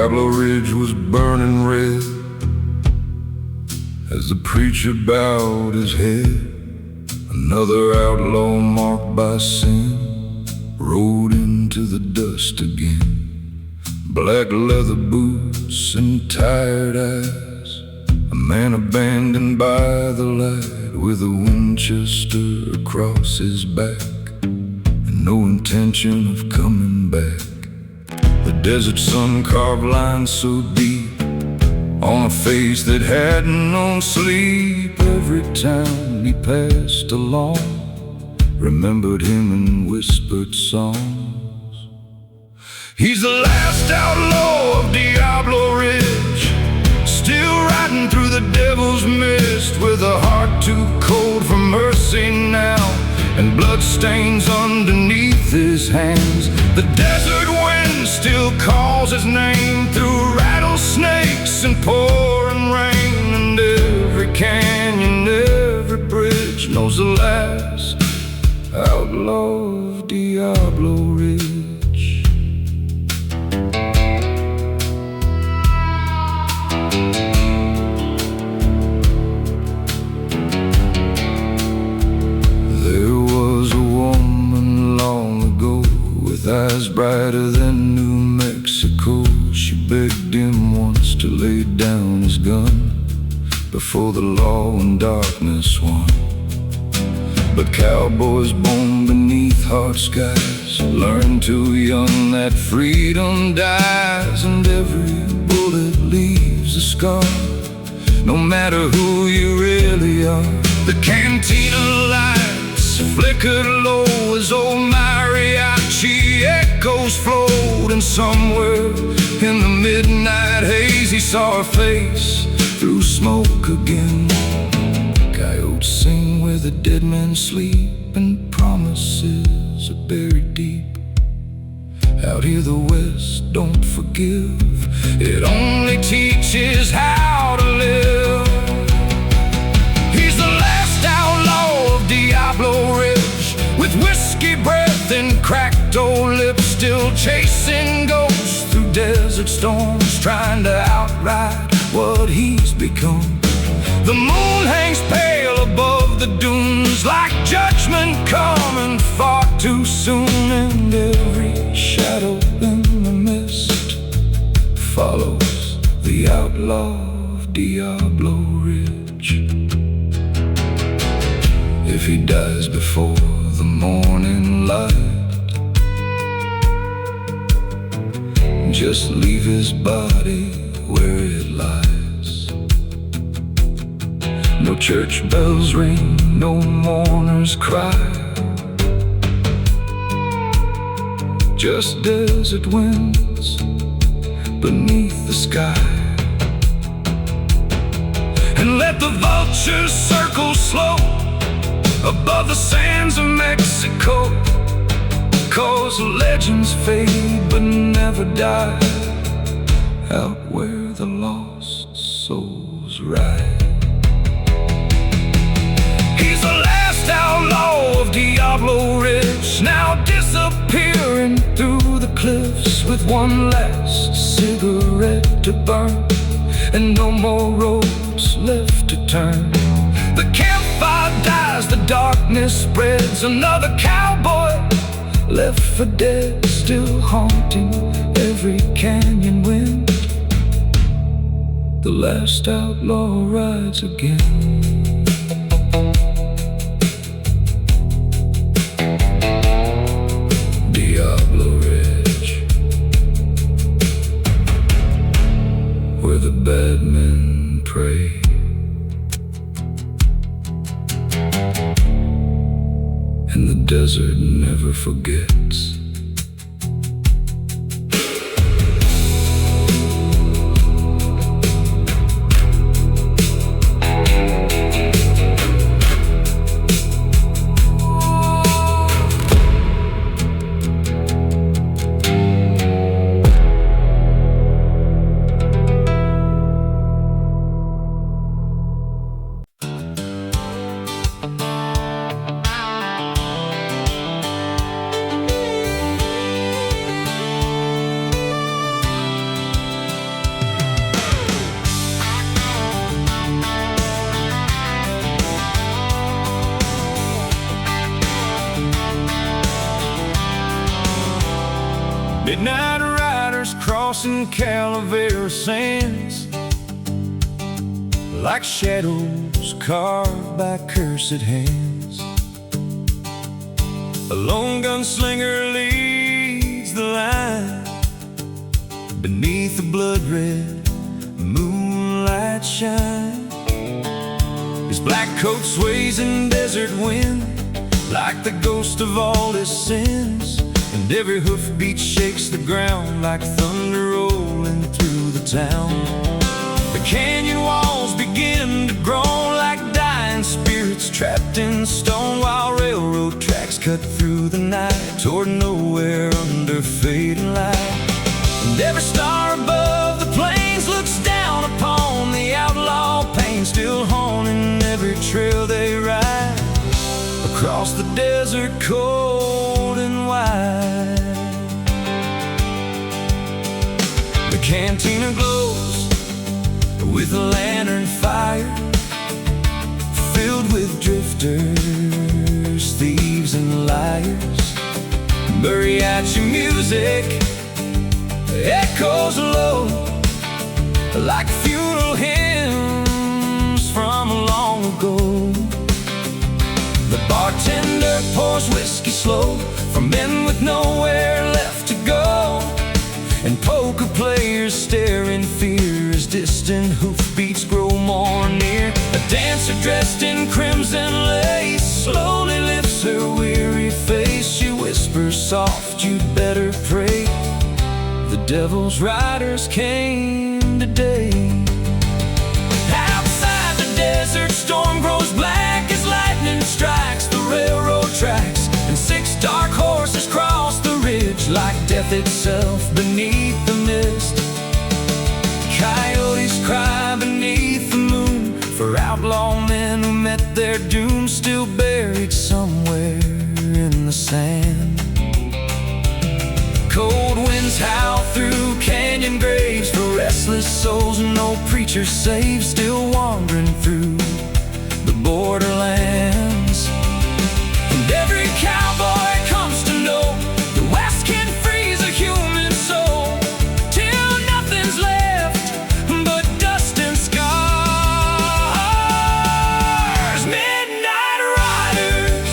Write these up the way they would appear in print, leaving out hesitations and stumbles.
Diablo Ridge was burning red as the preacher bowed his head. Another outlaw marked by sin rode into the dust again. Black leather boots and tired eyes, a man abandoned by the light with a Winchester across his back and no intention of coming back. The desert sun carved lines so deep on a face that hadn't known sleep. Every town he passed along remembered him and whispered songs. He's the last outlaw of Diablo Ridge, still riding through the devil's mist, with a heart too cold for mercy now and bloodstains underneath his hands. The desert wind still calls his name through rattlesnakes and pouring rain, and every canyon, every bridge knows the last outlaw of Diablo Ridge. There was a woman long ago with eyes brighter than New Mexico. She begged him once to lay down his gun before the law and darkness won. But cowboys born beneath hard skies learn too young that freedom dies, and every bullet leaves a scar, no matter who you really are. The cantina lights flickered low as old mariachi echoes flowed, and somewhere in the midnight haze he saw her face through smoke again. Coyotes sing where the dead men sleep, and promises are buried deep. Out here the West don't forgive, it only teaches how to live. He's the last outlaw of Diablo Ridge, with whiskey breath and cracked old lips, still chasing ghosts through desert storms, trying to outride what he's become. The moon hangs pale above the dunes, like judgment coming far too soon, and every shadow in the mist follows the outlaw of Diablo Ridge. If he dies before the morning light, just leave his body where it lies. No church bells ring, no mourners cry, just desert winds beneath the sky. And let the vultures circle slow above the sands of Mexico, 'cause legends fade but never die, out where the lost souls ride. He's the last outlaw of Diablo Ridge, now disappearing through the cliffs with one last cigarette to burn, and no more roads left to turn. The campfire dies, the darkness spreads, another cowboy left for dead, still haunting every canyon wind. The last outlaw rides again. Diablo Ridge, where the bad men pray. And the desert never forgets. Midnight riders crossing Calavera sands, like shadows carved by cursed hands. A lone gunslinger leads the line beneath the blood-red moonlight shine. His black coat sways in desert wind like the ghost of all his sins, and every hoofbeat shakes the ground like thunder rolling through the town. The canyon walls begin to groan like dying spirits trapped in stone, while railroad tracks cut through the night toward nowhere under fading light. And every star above the plains looks down upon the outlaw pain, still haunting every trail they ride across the desert cold and wide. The cantina glows with a lantern fire, filled with drifters, thieves and liars. Mariachi music echoes low like funeral hymns from long ago. The bartender pours whiskey slow for men with nowhere left to go, and poker players stare in fear as distant hoofbeats grow more near. A dancer dressed in crimson lace slowly lifts her weary face. She whispers soft, "You'd better pray, the devil's riders came today." Outside, the desert storm grows black as lightning strikes the railroad tracks, and 6 dark horses cross the ridge like death itself beneath the mist. Coyotes cry beneath the moon for outlaw men who met their doom, still buried somewhere in the sand. Cold winds howl through canyon graves for restless souls no preacher saves, still wandering through the borderlands. And every cowboy comes to know the West can freeze a human soul till nothing's left but dust and scars. Midnight riders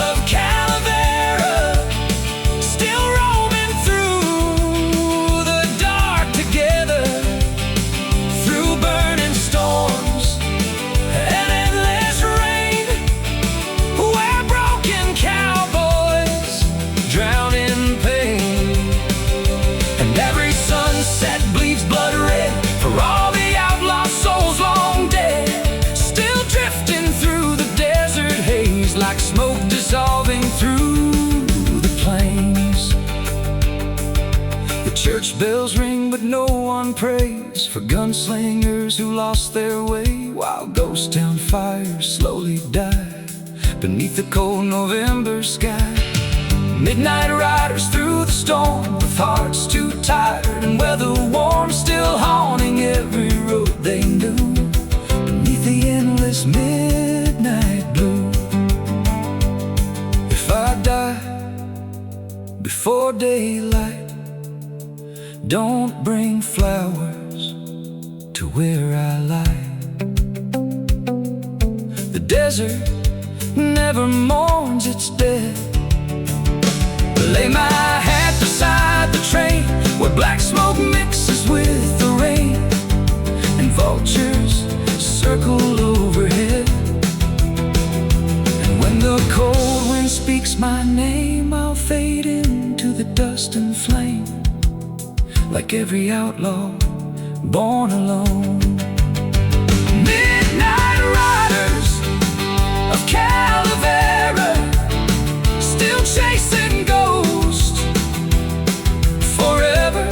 of Calavera, still roaming through the dark together, through burning storms and endless rain, where broken cowboys drown in pain. And every sunset bleeds blood red for all the outlaw souls long dead, still drifting through the desert haze like smoke dissolving through the plains. The church bells ring but no one prays for gunslingers who lost their way, while ghost town fires slowly die beneath the cold November sky. Midnight riders through the storm with hearts too tired and weather warm, still haunting every road they knew beneath the endless midnight blue. If I die before daylight, don't bring flowers to where I lie. The desert never mourns its dead. Lay my hat beside the train where black smoke mixes with the rain, and vultures circle overhead. And when the cold wind speaks my name, I'll fade into the dust and flame like every outlaw born alone. Midnight riders of Calavera, still chasing ghosts forever,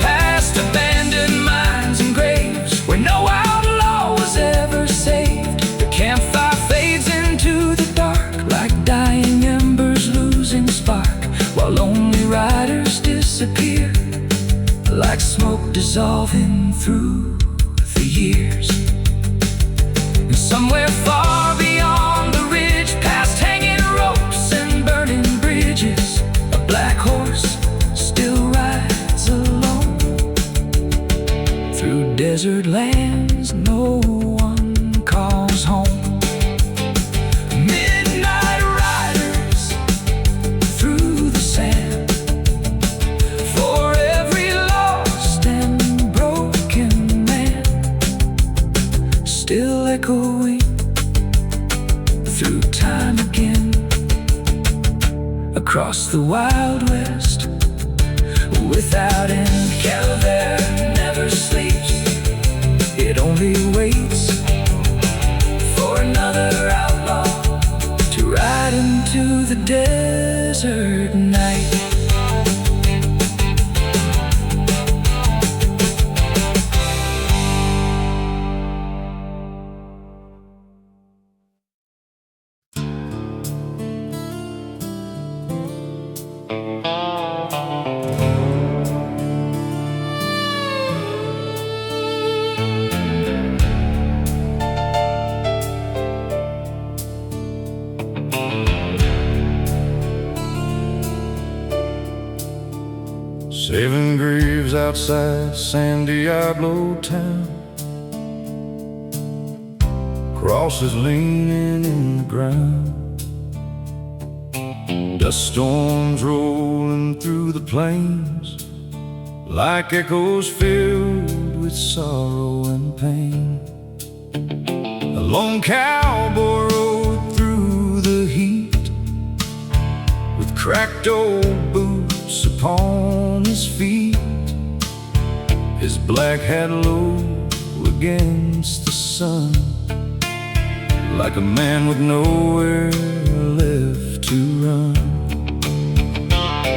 past abandoned mines and graves where no outlaw was ever saved. The campfire fades into the dark like dying embers losing spark, while lonely riders disappear like smoke dissolving through the years. And somewhere far beyond the ridge, past hanging ropes and burning bridges, a black horse lands no one calls home. Midnight riders through the sand, for every lost and broken man, still echoing through time again. Across the Wild West, without end, Cowboy never sleeps. It only waits for another outlaw to ride into the desert night. Saving graves outside San Diablo town, crosses leaning in the ground, dust storms rolling through the plains like echoes filled with sorrow and pain. A lone cowboy rode through the heat with cracked old boots upon his feet, his black hat low against the sun, like a man with nowhere left to run.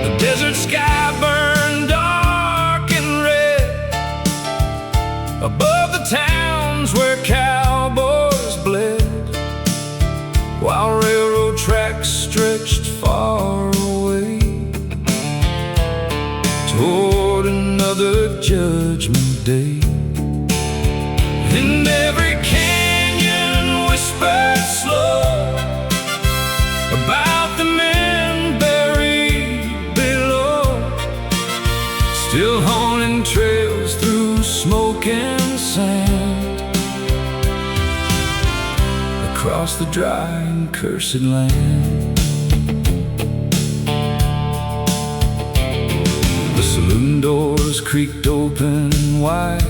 The desert sky burned dark and red above the towns where cowboys bled, while railroad tracks stretched far away toward another judgment day. In every canyon whispered slow about the men buried below, still haunting trails through smoke and sand, across the dry and cursed land. The saloon doors creaked open wide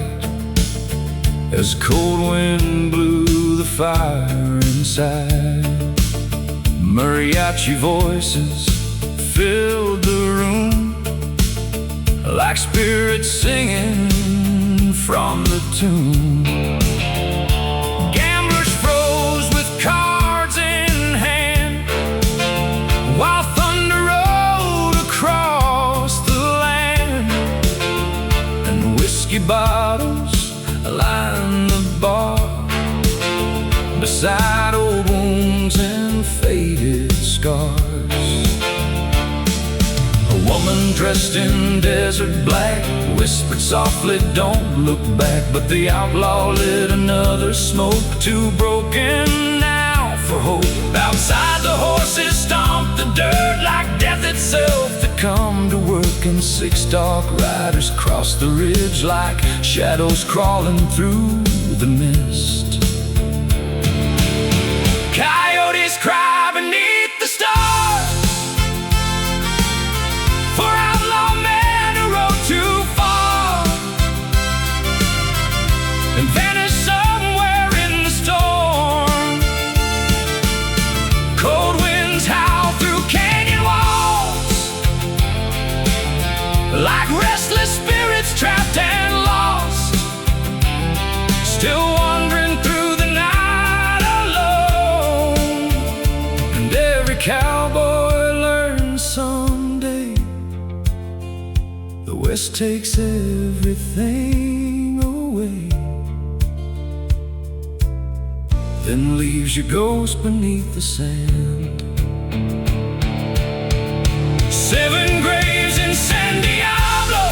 as cold wind blew the fire inside. Mariachi voices filled the room like spirits singing from the tomb. Gamblers froze with cards in hand while thunder rolled across the land, and whiskey bottles lined the bar beside old wounds and faded scars. A woman dressed in desert black whispered softly, "Don't look back," but the outlaw lit another smoke, too broken now for hope. Outside the horses stomped the dirt like death itself to come to work, and six dark riders crossed the ridge like shadows crawling through the mist. Coyotes cry beneath the stars for outlaw men who rode too far and vanished somewhere in the storm. Cold winds howl through canyon walls like restless spirits trapped and lost, still wandering through the night alone. And every cowboy learns someday the West takes everything away, then leaves your ghost beneath the sand. 7 graves in San Diablo,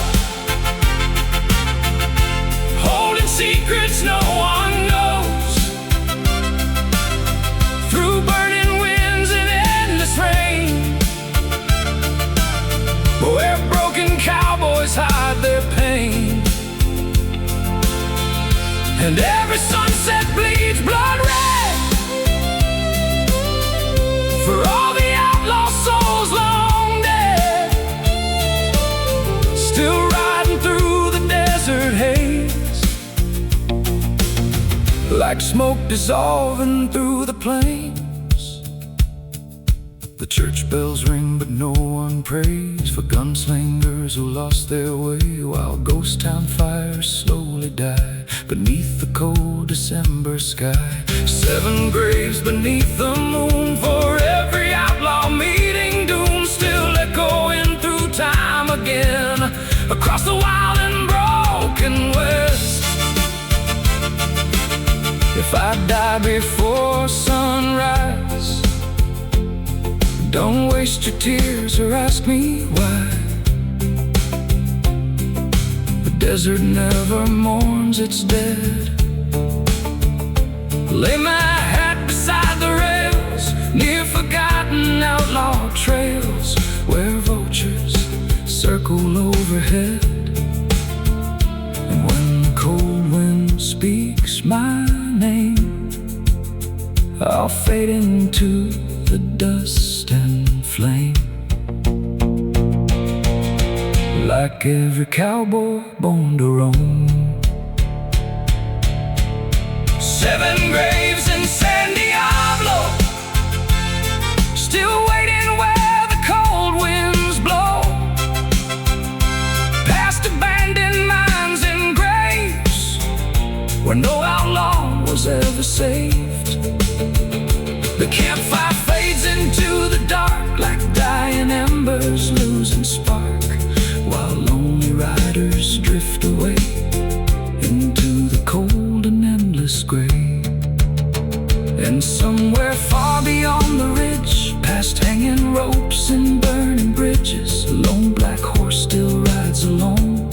holding secrets no one knows, through burning winds and endless rain, where broken cowboys hide their pain. like smoke dissolving through the plains. The church bells ring, but no one prays for gunslingers who lost their way, while ghost town fires slowly die beneath the cold December sky. 7 graves beneath the moon for every outlaw meeting doom, still echoing through time again across the wild and broken West. If I die before sunrise, don't waste your tears or ask me why. The desert never mourns its dead. Lay my hat beside the rails, near forgotten outlaw trails, where vultures circle overhead. And when the cold wind speaks my name, I'll fade into the dust and flame, like every cowboy born to roam. 7 graves in San Diablo, still waiting where the cold winds blow, past abandoned mines and graves where no outlaw was ever saved. The campfire fades into the dark like dying embers losing spark, while lonely riders drift away into the cold and endless gray. And somewhere far beyond the ridge, past hanging ropes and burning bridges, a lone black horse still rides alone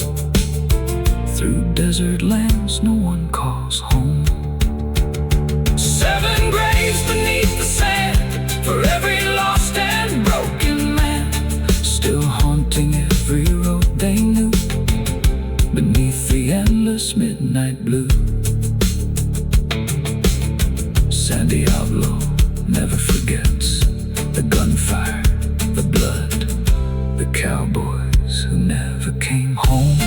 through desert lands no one calls home. 7 graves beneath the sand for every lost and broken man, still haunting every road they knew beneath the endless midnight blue. San Diablo never forgets the gunfire, the blood, the cowboys who never came home.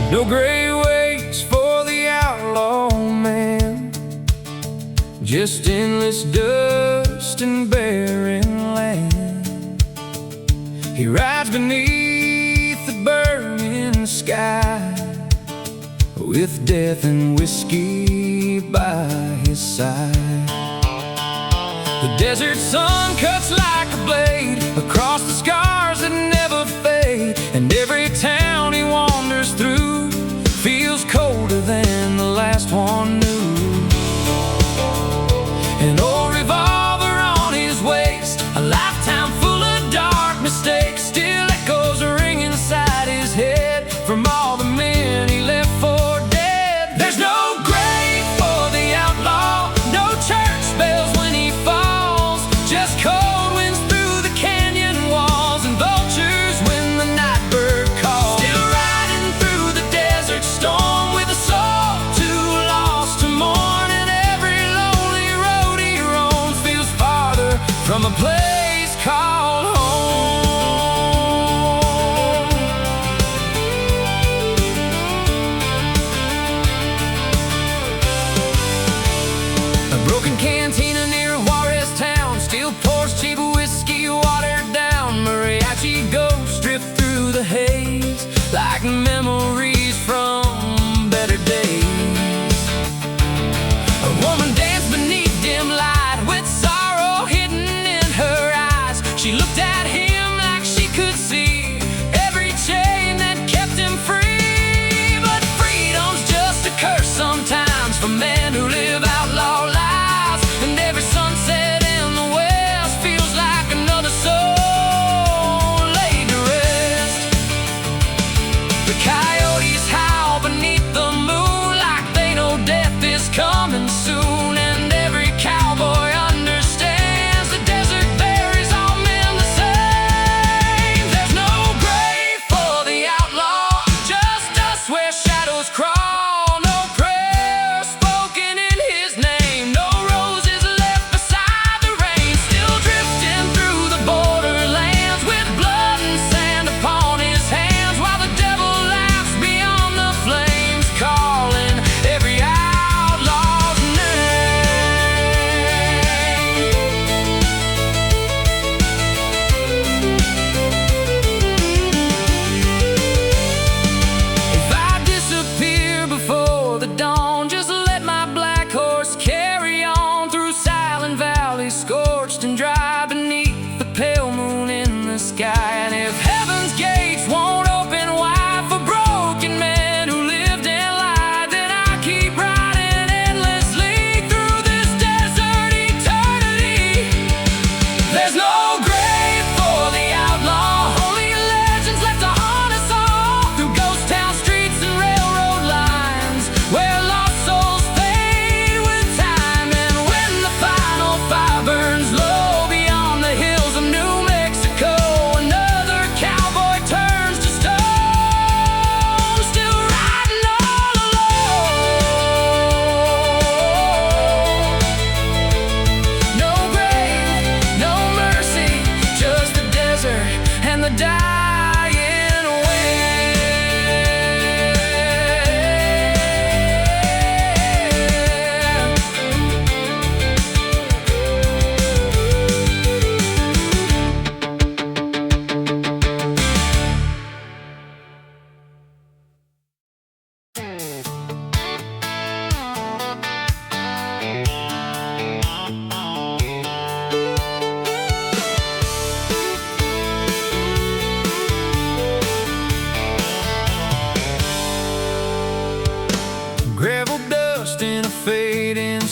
No grave waits for the outlaw man, just endless dust and barren land. He rides beneath the burning sky, with death and whiskey by his side. The desert sun cuts like a blade across the scars that never fade, and every town he wanders through feels colder than the last one knew. An old revolver on his waist, a lifetime full of dark mistakes, still echoes ring inside his head from all the men he left for dead. There's no grave for the outlaw, no church bells when he falls, just cold winds through the canyon walls and vultures when the night bird calls. Still riding through the desert storm with a soul too lost to mourn, and every lonely road he roams feels farther from a place called home. A broken cantina near Juarez town still pours cheap whiskey watered down. Mariachi ghosts drift through the haze like memories from better days. A woman danced beneath dim light with sorrow hidden in her eyes. She looked at him like she could see every chain that kept him free. But freedom's just a curse sometimes for men who live outlaw lives, and every sunset in the west feels like another soul laid to rest. The coyotes howl beneath the moon like they know death is coming soon, and every cowboy under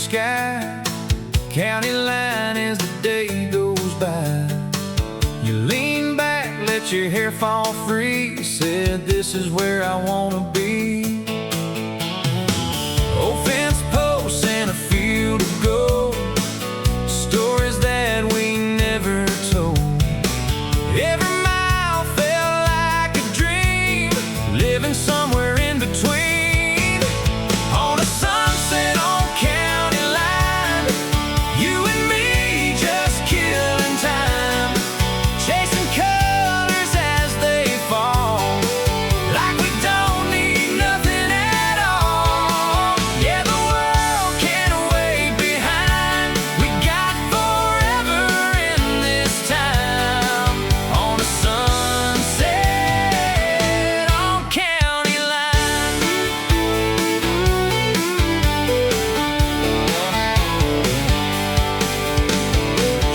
sky. County line as the day goes by. You lean back, let your hair fall free. Said this is where I wanna be. Old fence posts and a field of gold, stories that we never told. Every mile felt like a dream, living somewhere in between. On a sunset on county line, you and me just killing time, chasing colors as they fall, like we don't need nothing at all. Yeah, the world can't wait behind. We got forever in this time. On a sunset on county line.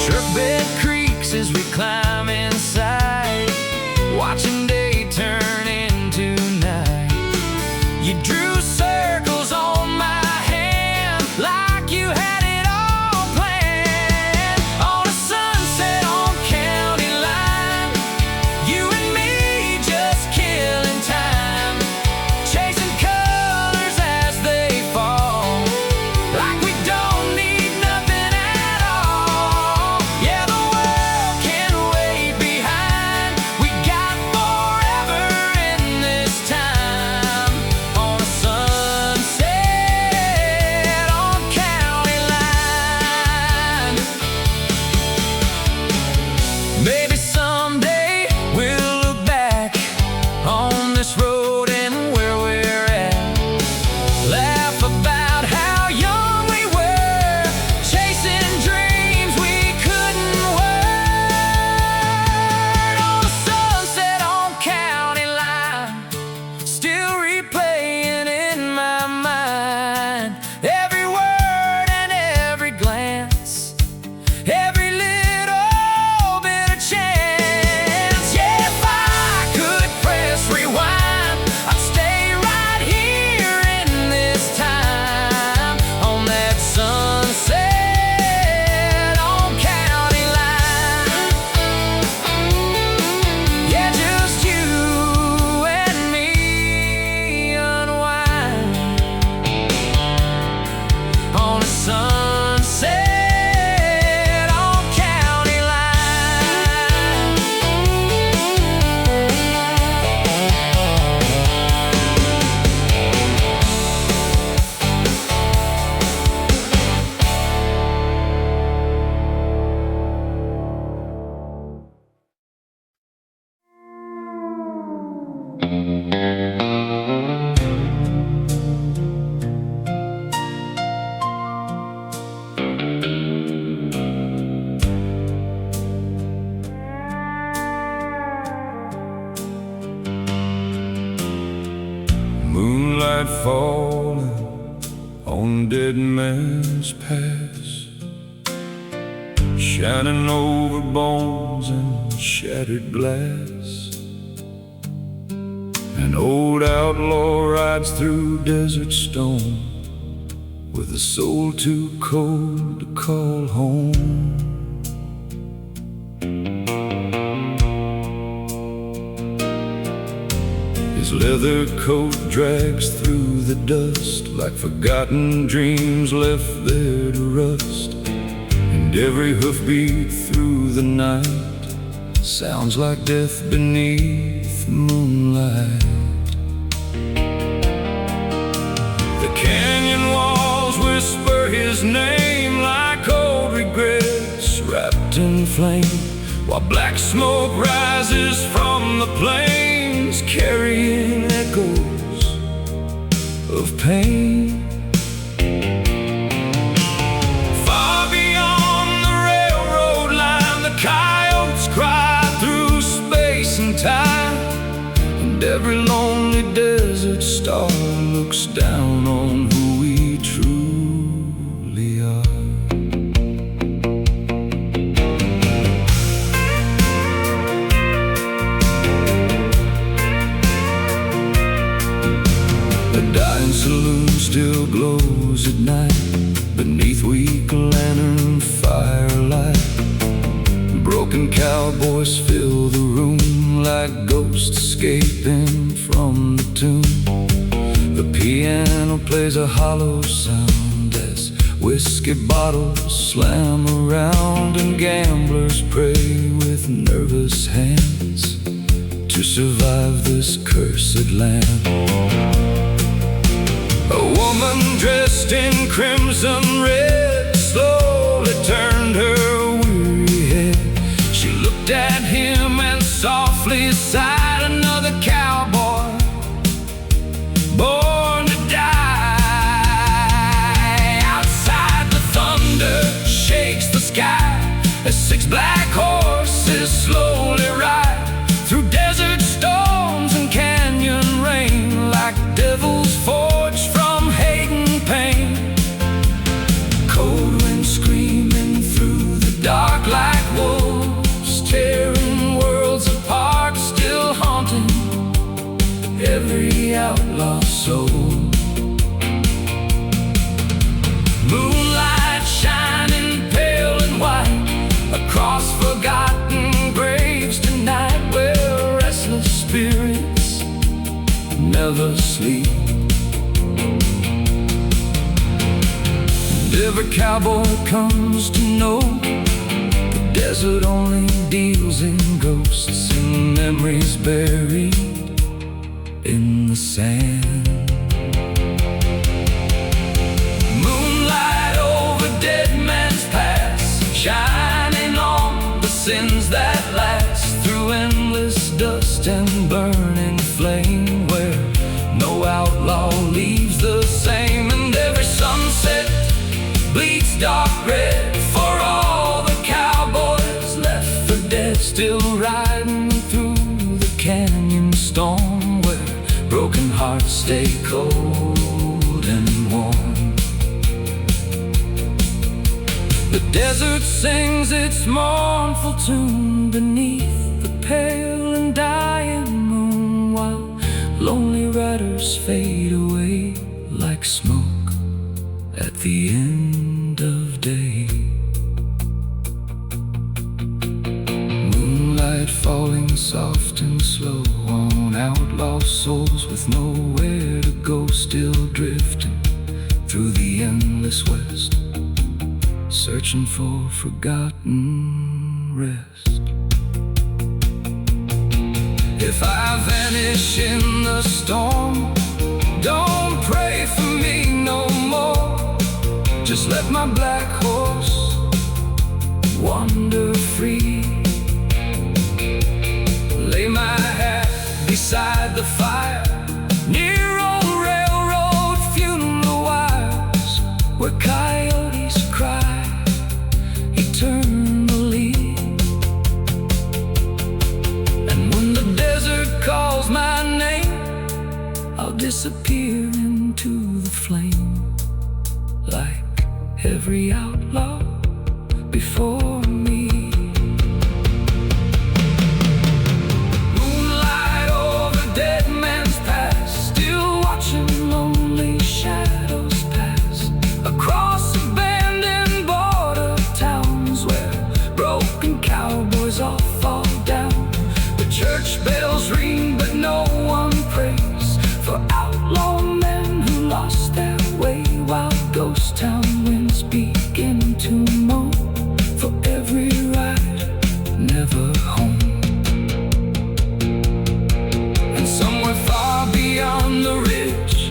Truck bed creaks as we climb inside, watching day turn into night. You drew circles on my hand like you had it all planned. On a sunset on county line, you and me just killing time, chasing colors as they fall, like we don't need nothing at all. Yeah, the world can't wait behind. We got forever in this time. On a sunset on county line. Maybe someday we'll look back on this road and where we're at, laugh about how young we were, chasing dreams we couldn't word. On a sunset on county line, still replaying in my mind every word and every glance, every little bit of chance. Yeah, if I could press rewind, I'd stay right here in this time. On that sunset on county line. Yeah, just you and me unwind. On a sunset on county line. Moonlight falling on dead man's past, shining over bones and shattered glass. An old outlaw rides through desert stone, with a soul too cold to call home. His leather coat drags through the dust, like forgotten dreams left there to rust. And every hoofbeat through the night sounds like death beneath moonlight. The canyon walls whisper his name like old regrets wrapped in flame, while black smoke rises from the plains, carrying echoes of pain. Far beyond the railroad line, the coyotes cry through space and time, and every lonely desert star looks down on who we truly are. The dying saloon still glows at night beneath Broken cowboys fill the room like ghosts escaping from the tomb. The piano plays a hollow sound as whiskey bottles slam around, and gamblers pray with nervous hands to survive this cursed land. A woman dressed in crimson red slowly turned her weary head. She looked at him and softly sighed. Another cowboy born to die. Outside the thunder shakes the sky as 6 black horses slowly ride through desert storms and canyon rain, like devils forged from hate and pain. Cold wind screaming through the dark like wolves, tearing worlds apart, still haunting every outlaw soul. Moonlight shining pale and white across forgotten graves tonight, where restless spirits never sleep. And every cowboy comes to know the desert only deals in ghosts and memories buried in the sand. Moonlight over dead man's past, shining on the sins that last, through endless dust and burning flame, where no outlaw leaves the same. And every sunset bleeds dark red for all the cowboys left for dead, still riding through the canyon storm, where broken hearts stay cold and warm. The desert sings its mournful tune beneath the pale and dying moon, while lonely riders fade away like smoke at the end of day. Moonlight falling soft and slow on outlaw souls with nowhere to go, still drifting through the endless west, searching for forgotten rest. If I vanish in the storm, don't pray for me no more. Just let my black horse wander free. Lay my hat beside the fire near old railroad funeral wires, where coyotes cry eternally. And when the desert calls my name, I'll disappear into the flame, like every outlaw before me. Moonlight over dead man's past, still watching lonely shadows pass across abandoned border towns, where broken cowboys all fall down. The church bells ring but no one prays for outlaw men who lost their way, while ghost town winds begin to moan for every ride never home. And somewhere far beyond the ridge,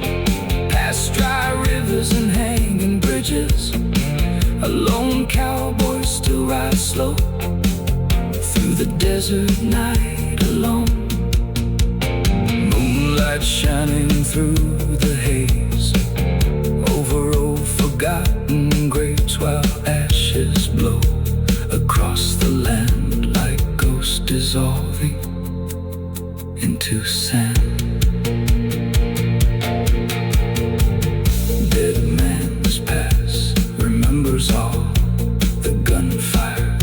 past dry rivers and hanging bridges, a lone cowboy still rides slow through the desert night alone. Moonlight shining through the haze over old forgotten graves, while ashes blow across the land like ghosts dissolving into sand. Dead man's past remembers all the gunfire,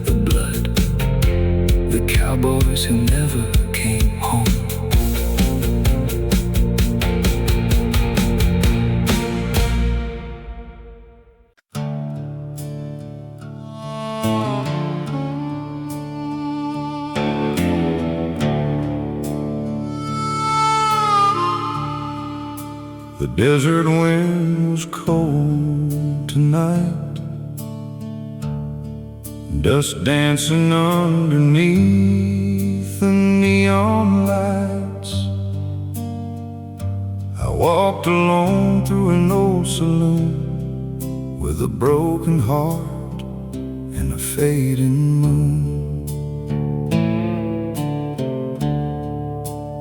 the blood, the cowboys who never came home. The desert wind was cold tonight, dust dancing underneath the neon lights. I walked alone through an old saloon with a broken heart and a fading moon.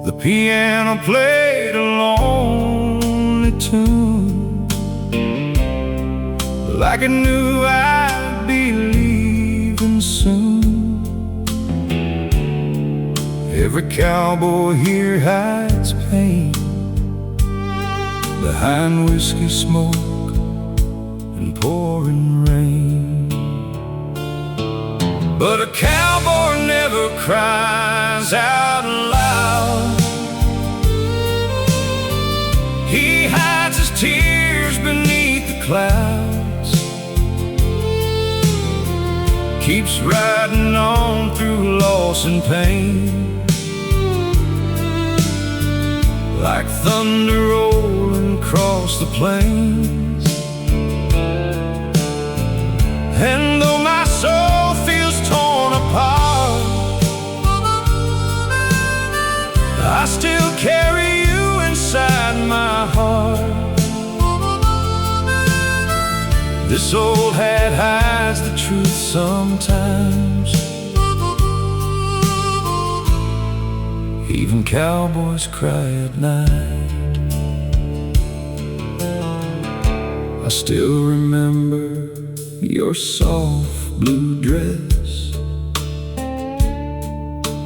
The piano played a lonely tune, like it knew I'd be leaving soon. Every cowboy here hides pain behind whiskey smoke and pouring rain. But a cowboy never cries out loud. He hides his tears beneath the clouds, keeps riding on through loss and pain, like thunder rolling across the plains. And though my soul feels torn apart, I still carry you inside my heart. This old hat hides the truth sometimes. Even cowboys cry at night. I still remember your soft blue dress,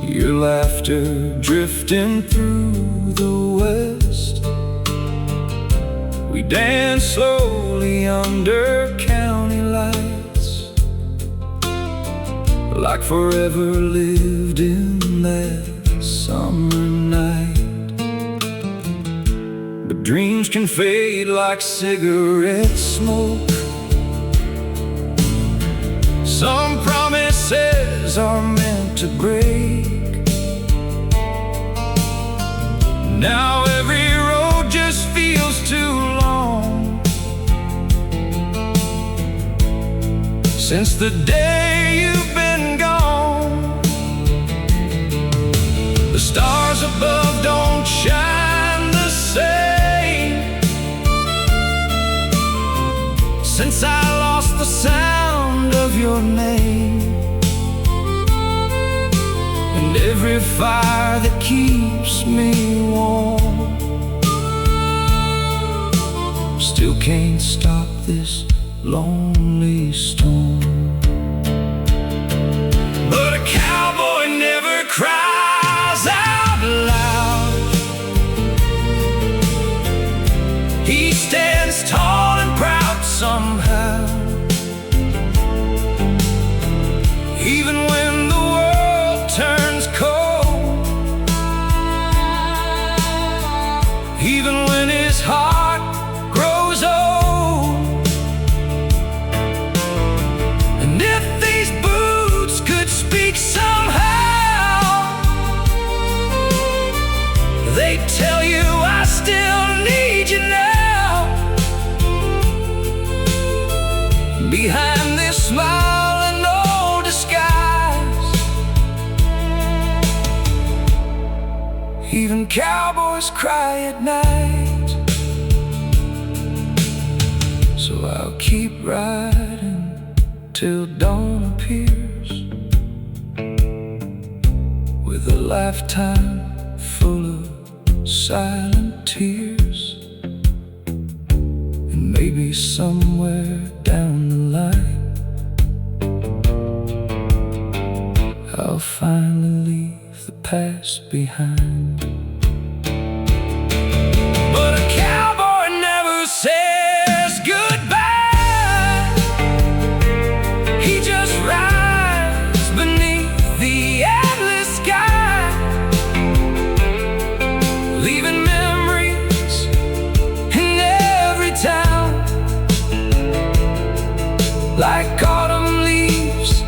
your laughter drifting through the west. We danced slowly under county lights, like forever lived in that summer night. But dreams can fade like cigarette smoke. Some promises are meant to break. Now every road just feels too long, since the day you've been gone. The stars above don't shine the same, since I lost the sound of your name. And every fire that keeps me warm still can't stop this lonely storm. But a cowboy never cries out loud. He stands tall and proud somehow, even when the world turns cold, even when his heart grows old. And if these boots could speak somehow, they'd tell you I still need you now. Behind this smile and no disguise, even cowboys cry at night. So I'll keep riding till dawn appears, with a lifetime full of silent tears. And maybe somewhere down the line I'll finally leave the past behind. But a cowboy never says goodbye. He just rides beneath the endless sky, leaving memories in every town, like autumn leaves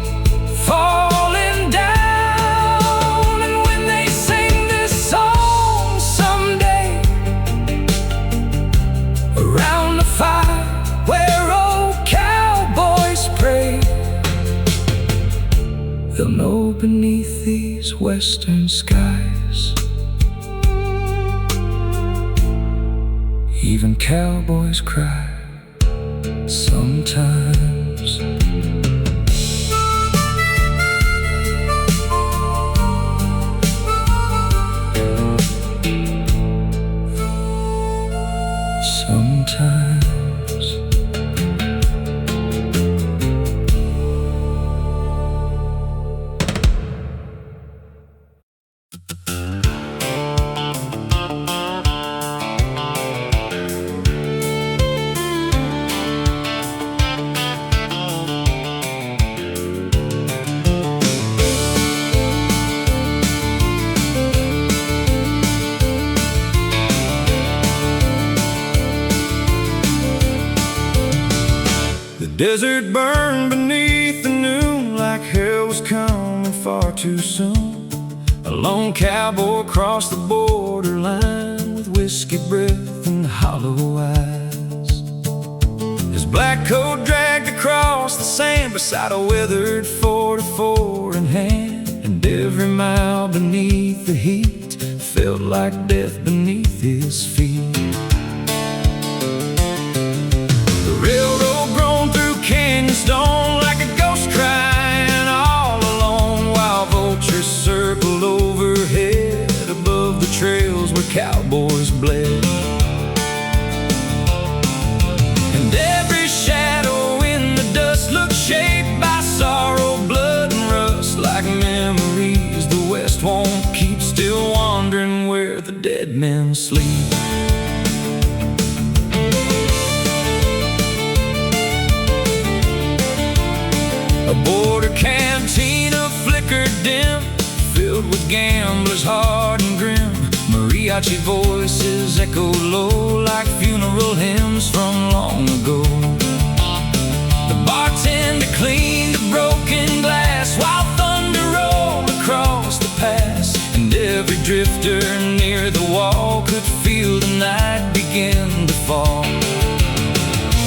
falling down. And when they sing this song, beneath these western skies. Even cowboys cry sometimes. Sometimes. The desert burned beneath the noon like hell was coming far too soon. A lone cowboy crossed the borderline with whiskey breath and hollow eyes. His black coat dragged across the sand beside a weathered 44 in hand, and every mile beneath the heat felt like death beneath his feet. Stone like a ghost crying all alone, while vultures circled overhead above the trails where cowboys bled. And every shadow in the dust looked shaped by sorrow, blood, and rust, like memories the West won't keep, still wondering where the dead men sleep. A border cantina flickered dim, filled with gamblers hard and grim. Mariachi voices echoed low like funeral hymns from long ago. The bartender cleaned a broken glass while thunder rolled across the pass, and every drifter near the wall could feel the night begin to fall.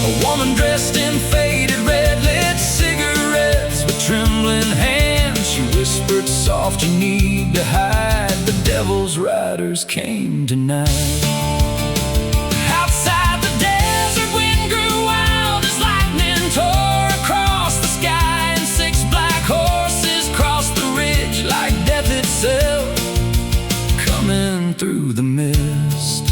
A woman dressed in faded red lit cigarettes with trembling hands. She whispered soft, "You need to hide. The devil's riders came tonight." Outside the desert wind grew wild as lightning tore across the sky, and 6 black horses crossed the ridge like death itself, coming through the mist.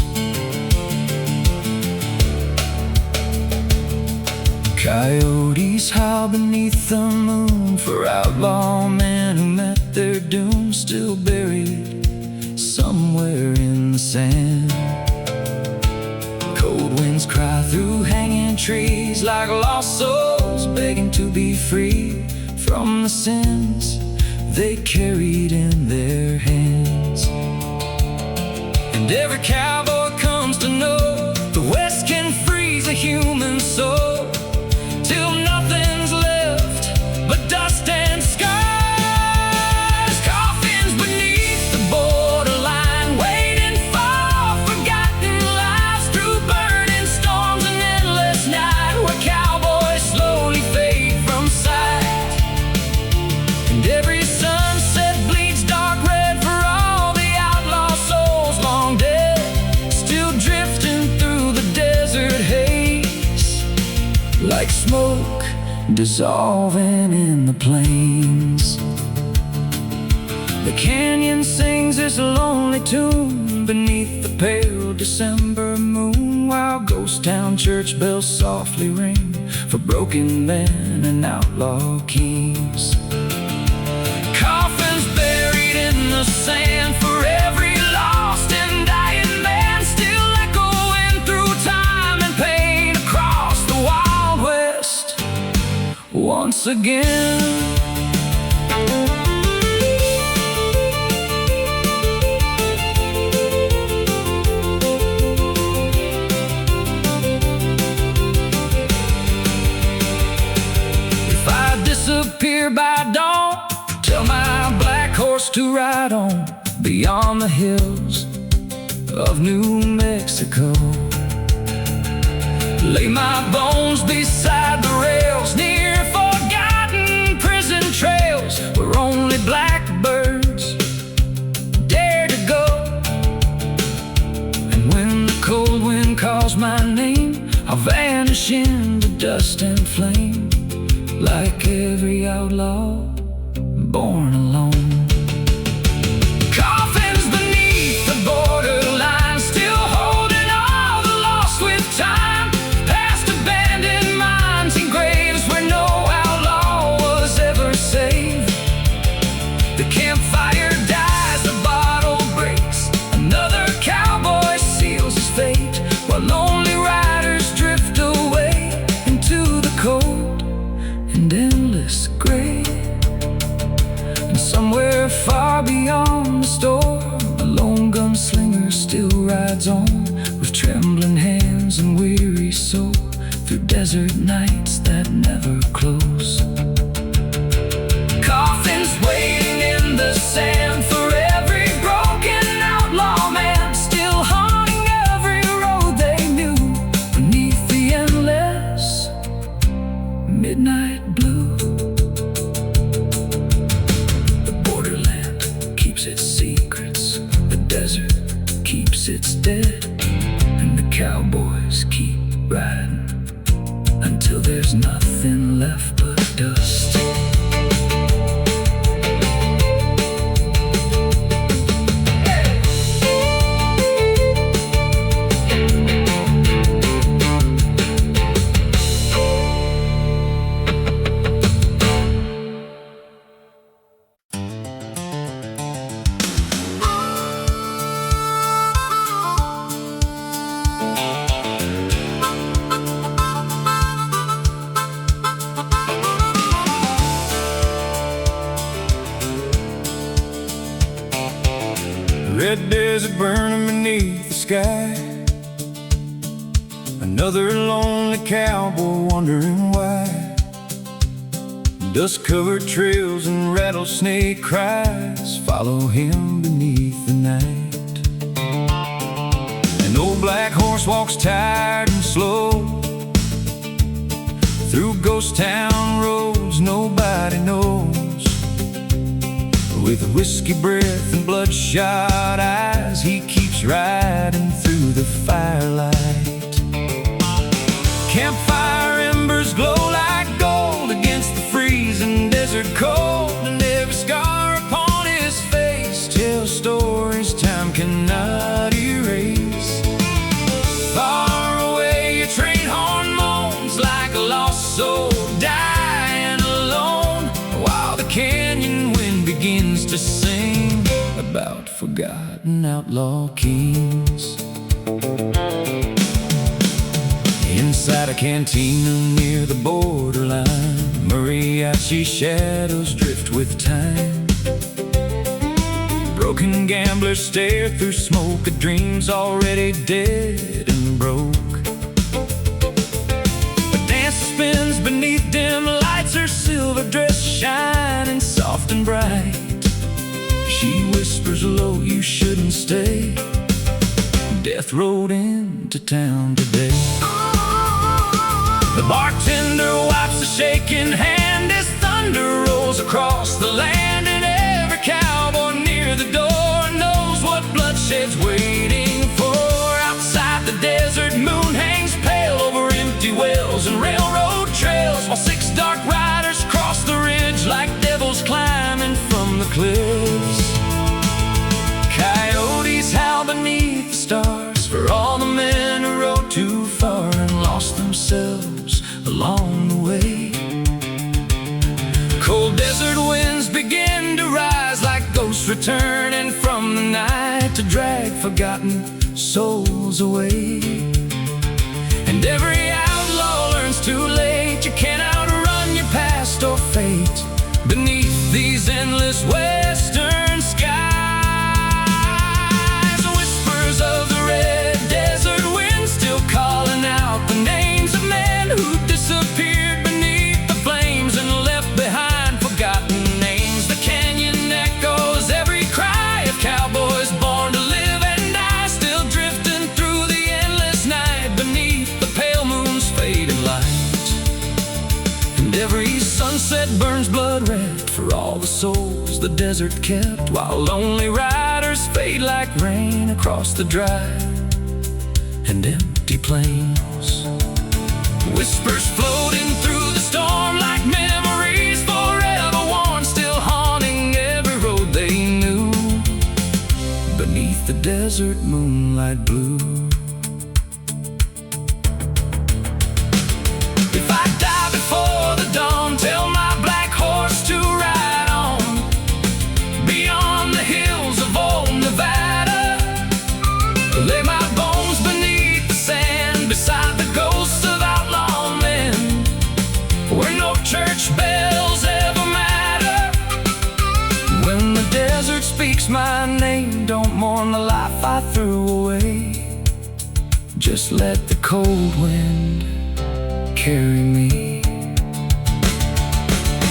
Coyotes howl beneath the moon for outlaw men who met their doom, still buried somewhere in the sand. Cold winds cry through hanging trees like lost souls begging to be free from the sins they carried in their hands. And every cowboy comes to know the West can freeze a human soul till nothing's left but dust and scars. Coffins beneath the borderline, waiting for forgotten lives through burning storms and endless night, where cowboys slowly fade from sight. And every sunset bleeds dark red for all the outlaw souls long dead, still drifting through the desert haze like smoke dissolving in the plains. The canyon sings its lonely tune beneath the pale December moon, while ghost town church bells softly ring for broken men and outlaw kings. Coffins buried in the sand for every lost and dying man, still echoing through time and pain across the Wild West once again. If I disappear by dawn, tell my black horse to ride on beyond the hills of New Mexico. Lay my bones beside the rails near forgotten prison trails where only black flame, like every outlaw born alone. Coffins beneath the borderline, still holding all the lost with time. Past abandoned mines and graves where no outlaw was ever saved. The campfire dies, the bottle breaks, another cowboy seals his fate, while lonely riders drift away into the cold and endless gray. And somewhere far beyond the storm, a lone gunslinger still rides on, with trembling hands and weary soul, through desert nights that never close. Coffins waiting in the sand for every broken outlaw man, still haunting every road they knew, beneath the endless midnight blue. The borderland keeps its secrets, the desert keeps its dead, and the cowboys keep riding until there's nothing left but dust. Red desert burning beneath the sky, another lonely cowboy wondering why. Dust-covered trails and rattlesnake cries follow him beneath the night. An old black horse walks tired and slow through ghost town roads nobody knows. With whiskey breath and bloodshot eyes, he keeps riding through the firelight. Campfire embers glow like gold against the freezing desert cold, and every scar upon his face tells stories time cannot erase. Far away a train horn moans like a lost soul dying alone, while the canyon wind begins to sing about forgotten outlaw kings. Inside a cantina near the borderline, mariachi shadows drift with time. Broken gamblers stare through smoke at dreams already dead and broke. A dancer spins beneath dim lights, her silver dress shining soft and bright. She whispers low, you shouldn't stay. Death rode into town today. The bartender wipes a shaking hand as thunder rolls across the land, and every cowboy near the door knows what bloodshed's waiting for. Outside the desert moon hangs pale over empty wells and railroad trails, while six dark riders cross the ridge like devils climbing from the cliffs. Coyotes howl beneath the stars for all the men who rode too far and lost themselves along the way. Cold desert winds begin to rise like ghosts returning from the night to drag forgotten souls away. And every outlaw learns too late, you can't outrun your past or fate beneath these endless western skies. Whispers of the red desert wind still calling out the names of men who disappeared beneath the flames and left behind forgotten names. The canyon echoes every cry of cowboys born to live and die, still drifting through the endless night beneath the pale moon's fading light. And every sunset burns blood red for all the souls the desert kept, while lonely riders fade like rain across the dry and empty plains. Whispers floating through desert moonlight blue. If I die before the dawn, tell my black horse to ride on beyond the hills of old Nevada. Lay my bones beneath the sand beside the ghosts of outlaw men, where no church bells ever matter. When the desert speaks my name, don't mourn the life I threw away. Just let the cold wind carry me.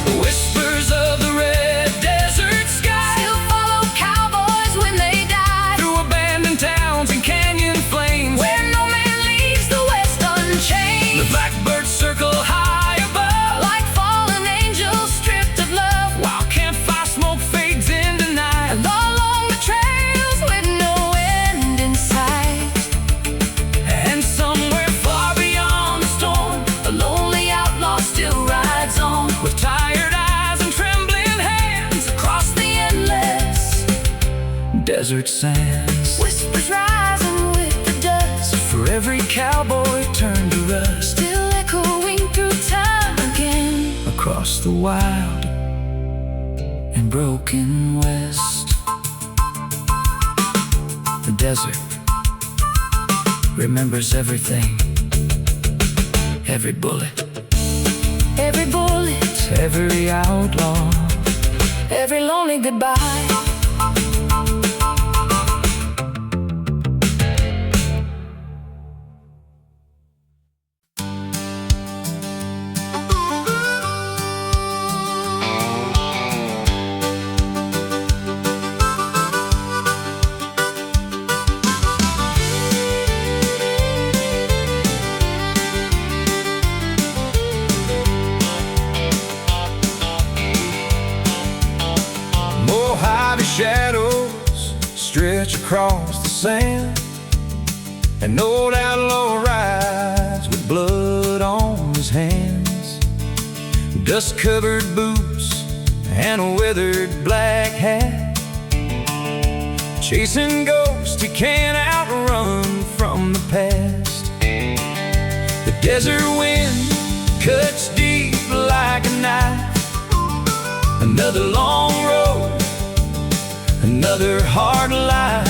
The whispers of the red desert sky still follow cowboys when they die, through abandoned towns and canyon flames, where no man leaves the west unchanged. the blackbirds circle high above, Like fallen angels stripped of love, while campfire smoke fades into night. and all along the trails with no end in sight. And somewhere far beyond the storm, a lonely outlaw still rides on, with tired eyes and trembling hands, Across the endless desert sands. whispers rising with the dust, For every cowboy turned to rust, still echoing through time again. across the wild and broken west. The desert remembers everything, every bullet, Every bullet, every outlaw, every lonely goodbye. Mojave shadows stretch across the sand. An old outlaw rides with blood on his hands, dust-covered boots and a weathered black hat, chasing ghosts he can't outrun from the past. The desert wind cuts deep like a knife. Another long road, another hard life.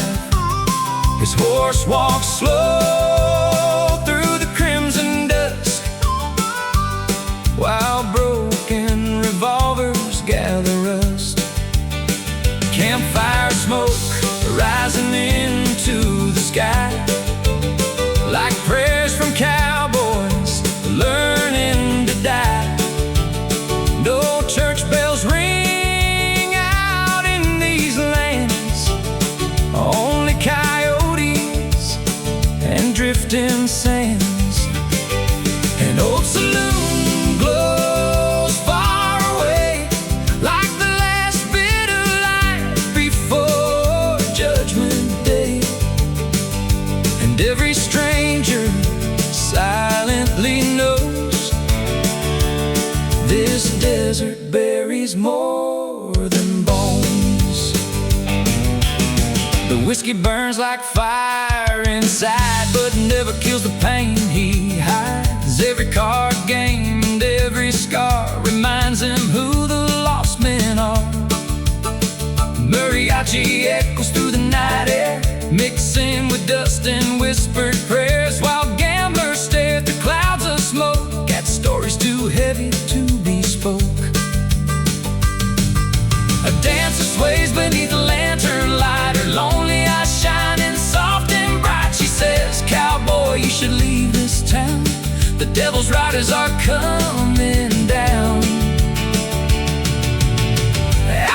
His horse walks slow through the crimson dusk, while broken revolvers gather rust. Campfire smoke rising into the sky, like prayers from cowboys learning to die. No church bells ring out in these lands, only coyotes and drifting sands. An old saloon glows far away, like the last bit of light before Judgment Day. And every stranger silently knows this desert buries more than bones. The whiskey burns like fire inside, but never kills the pain he hides. Every card game and every scar reminds him who the lost men are. Mariachi echoes through the night air, mixing with dust and whispered prayers, while gamblers stare through clouds of smoke at stories too heavy to be spoke. A dancer sways beneath a lantern light, her lonely eyes shining soft and bright. She says, "Cowboy, you should leave this town. The devil's riders are coming down."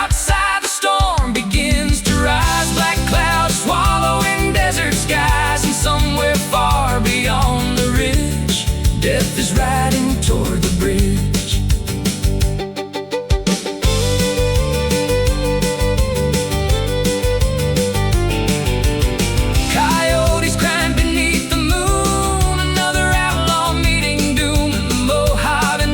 Outside the storm begins to rise, black clouds swallowing desert skies, and somewhere far beyond the ridge, death is riding toward the bridge. Coyotes crying beneath the moon, another outlaw meeting doom in the Mojave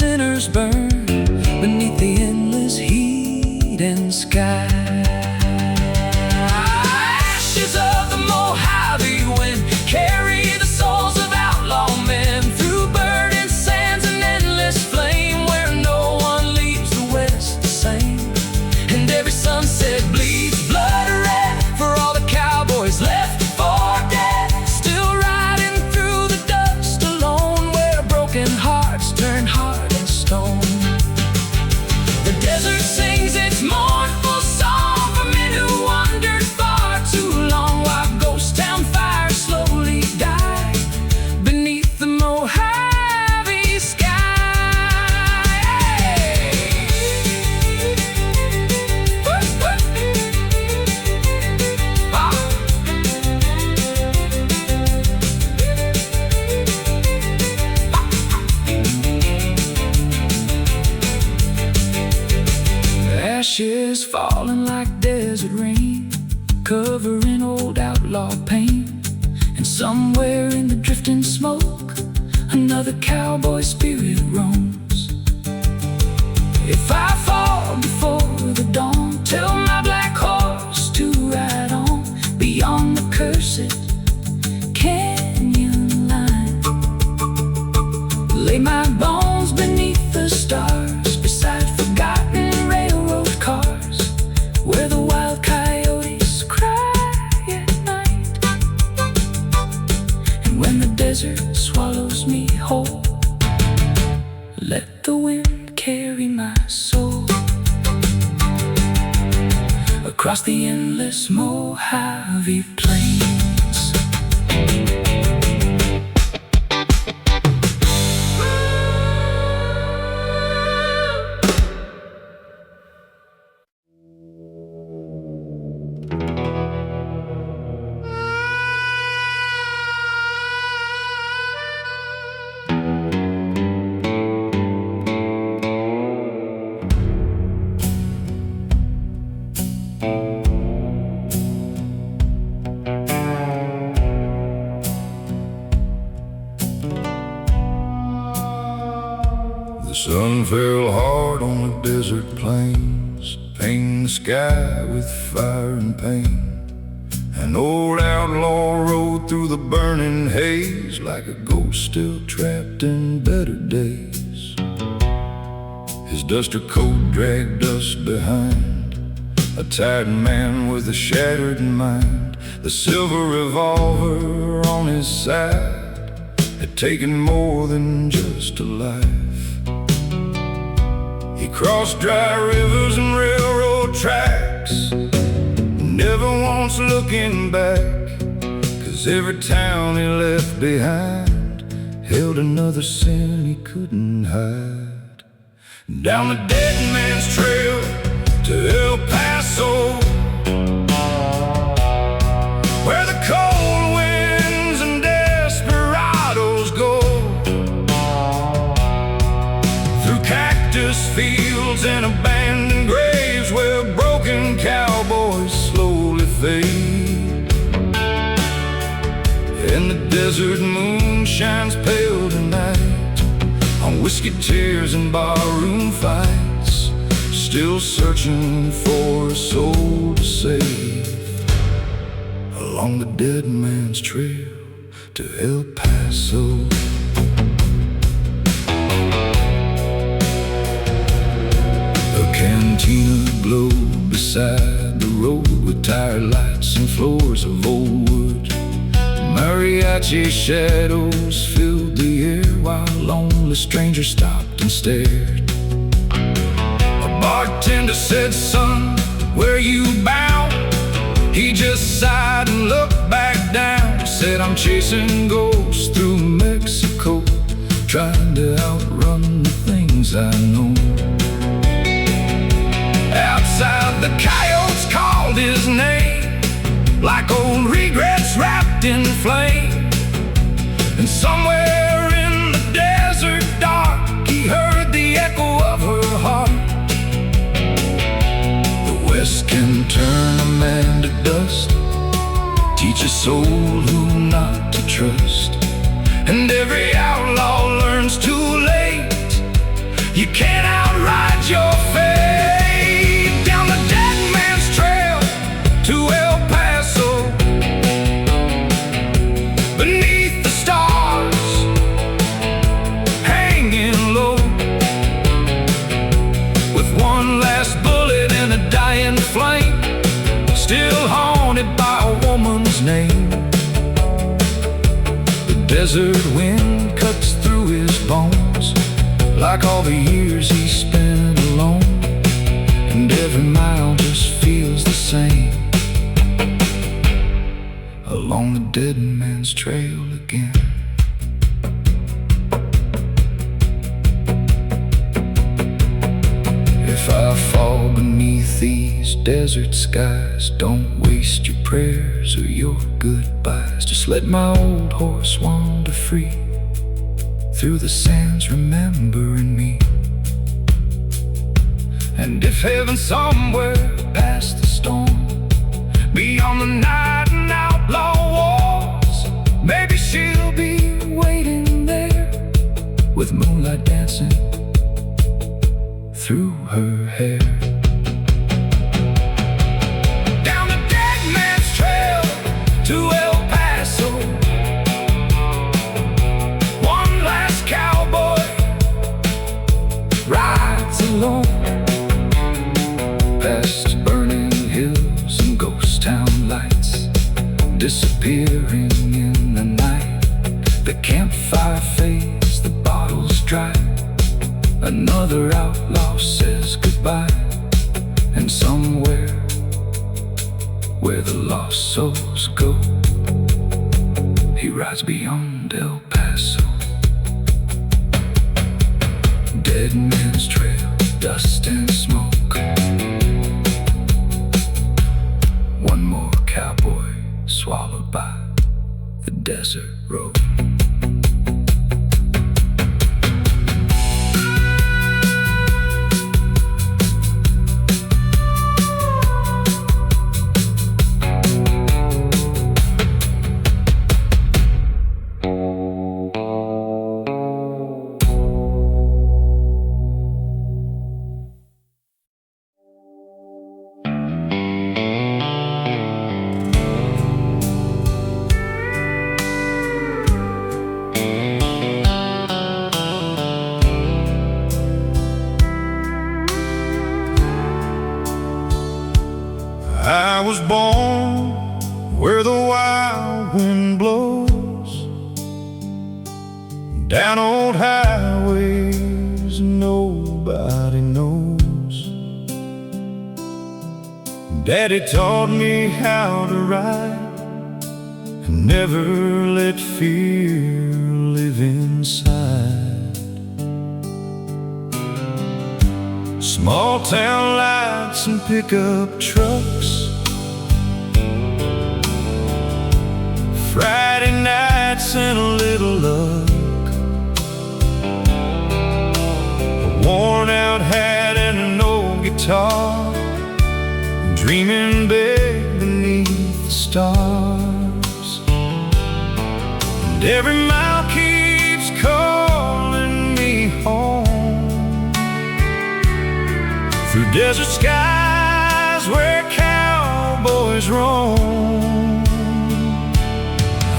sinners burn beneath the endless heat and sky. Ashes of the Mojave wind carry the souls of outlaw men through burning sands and endless flame, where no one leaves the West the same. And every sunset bleeds blood red for all the cowboys left for dead, still riding through the dust alone, where broken hearts turn hard and stone. The desert sings its mournful song for men who wandered far too long, while ghost town fires slowly die beneath the Mojave sky. Ashes falling like desert rain, covering old outlaw pain. And somewhere in the drifting smoke, another cowboy spirit roams. If I fall before the dawn, tell my black horse to ride on beyond the cursed canyon line. Lay my bones beneath the stars, beside forgotten railroad cars, where the wild coyotes cry at night. And when the desert swallows me whole, let the wind carry my soul across the endless Mojave plains. The sun fell hard on the desert plains, painting the sky with fire and pain. An old outlaw rode through the burning haze, like a ghost still trapped in better days. His duster coat dragged dust behind, a tired man with a shattered mind. The silver revolver on his side had taken more than just a life. He crossed dry rivers and railroad tracks, never once looking back, 'cause every town he left behind held another sin he couldn't hide. Down the dead man's trail to El Paso, where the cold winds and desperados go, through cactus fields and abandoned graves, where broken cowboys slowly fade. And the desert moon shines pale tonight on whiskey tears and barroom fights, still searching for a soul to save along the dead man's trail to El Paso. A cantina glowed beside the road with tired lights and floors of old wood. Mariachi shadows filled the air while lonely strangers stopped and stared. A bartender said, "Son, where you bound?" He just sighed and looked back down. Said, "I'm chasing ghosts through Mexico, trying to outrun the things I know." Outside, the coyotes called his name, like old regrets wrapped in flame. And somewhere in the desert dark, he heard the echo of her heart. The West can turn a man to dust, teach a soul who not to trust. And every outlaw learns too late You can't outride your fate. Down the dead man's trail to El Paso, beneath the stars, hanging low, with one last bullet and a dying flame, still haunted by a woman's name. The desert wind cuts through his bones, like all the years he spent alone, and every mile just feels the same, along the dead man's trail again. If I fall beneath these desert skies, don't waste your prayers or your goodbyes. Just let my old horse wander free through the sands, remembering me. And if heaven's somewhere past the storm, beyond the night and outlaw wars, maybe she'll be waiting there, with moonlight dancing through her hair. Down the dead man's trail to El Paso, one last cowboy rides alone, past burning hills and ghost town lights, disappearing in the night. The campfire fades, the bottles dry, another outlaw says goodbye. And somewhere where the lost souls go, he rides beyond El Paso. Dead man's trail, dust and smoke, one more cowboy swallowed by the desert road. I was born where the wild wind blows, down old highways nobody knows. Daddy taught me how to ride and never let fear live inside. Small town lights and pickup trucks, Friday nights and a little luck, a worn out hat and an old guitar, dreaming big beneath the stars. And every mile keeps calling me home, through desert skies where cowboys roam.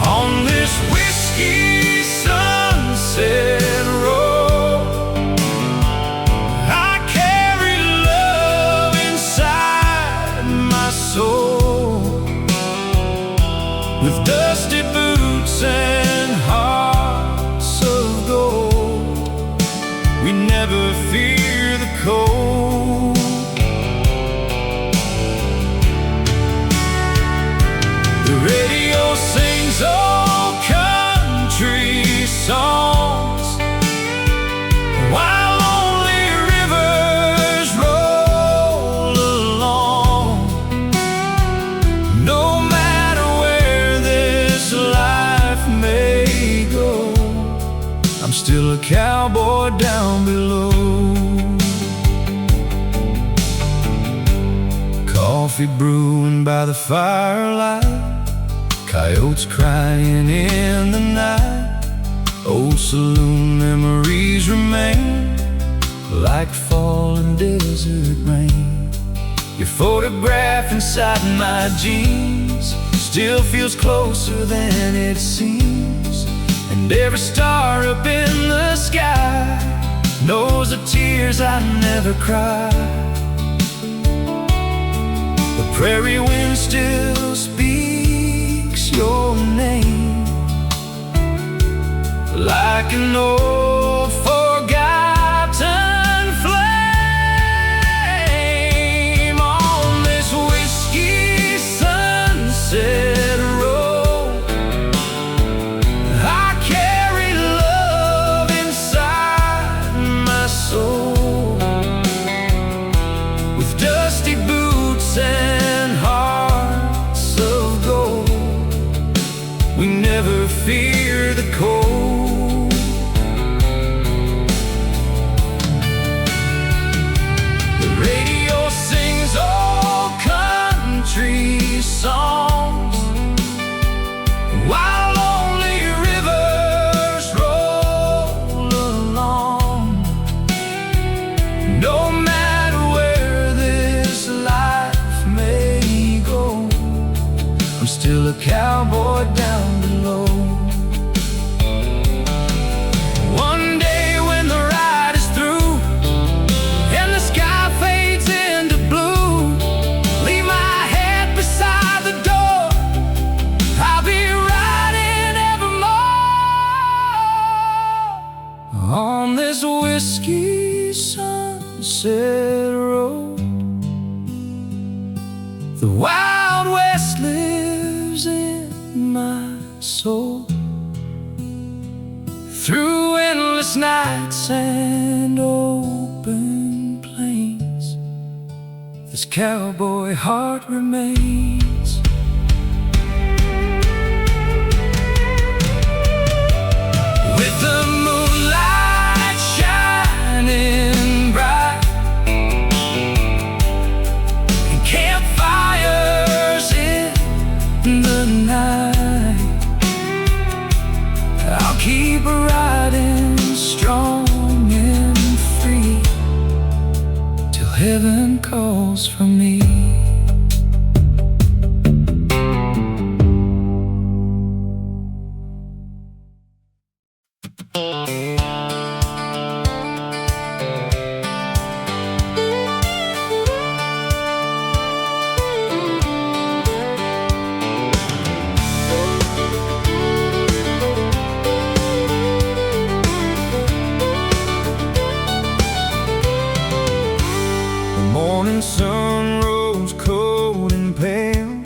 On this whiskey sunset road, I carry love inside my soul, with dusty boots and hearts of gold. We never fear the cold. The radio sings old country songs, while lonely rivers roll along. No matter where this life may go, I'm still a cowboy down below. Coffee brewing by the firelight, coyotes crying in the night. Old saloon memories remain, like falling desert rain. Your photograph inside my jeans still feels closer than it seems. And every star up in the sky knows the tears I never cried. The prairie wind still speaks your name like an old forgotten flame. On this whiskey sunset road, I carry love inside my soul. With dusty boots and hearts of gold, we never fear the cold. Songs while lonely rivers roll along. No matter where this life may go, I'm still a cowboy down below. One day when the ride is through and the sky fades into blue, leave my beside the door, I'll be riding evermore on this whiskey sunset road. The Wild West lives in my soul. Through endless nights and open plains, this cowboy heart remains. With the moonlight shining bright and campfires in the night, I'll keep riding strong and free till heaven calls for me. Morning sun rose cold and pale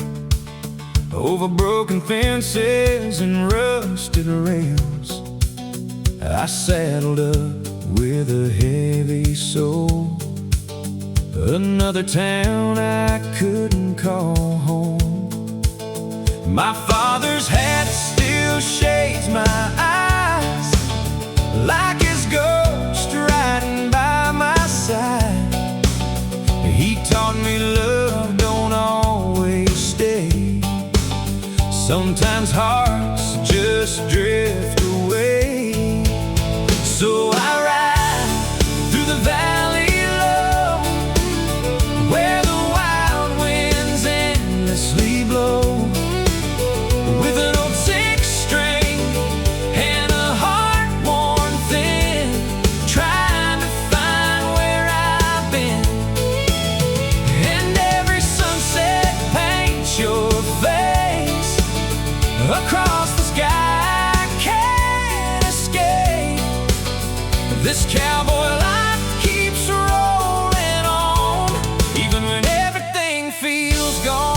over broken fences and rusted rails. I saddled up with a heavy soul, another town I couldn't call home. My father's hat still shades my eyes like his ghost riding by my side. He taught me love don't always stay. Sometimes hearts just drift away. So I ride through the valley low, where the wild winds endlessly blow, with an old six-string and a heart worn thin, trying to find where I've been. Your face across the sky, I can't escape. This cowboy life keeps rolling on, even when everything feels gone.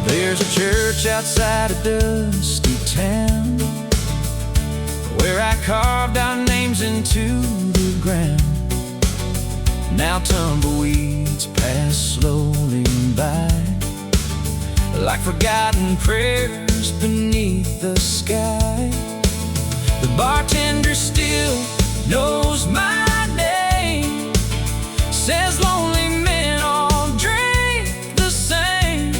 There's a church outside a dusty town where I carved our names into the ground. Now tumbleweeds pass slowly by, like forgotten prayers beneath the sky. The bartender still knows my name, says lonely men all drink the same.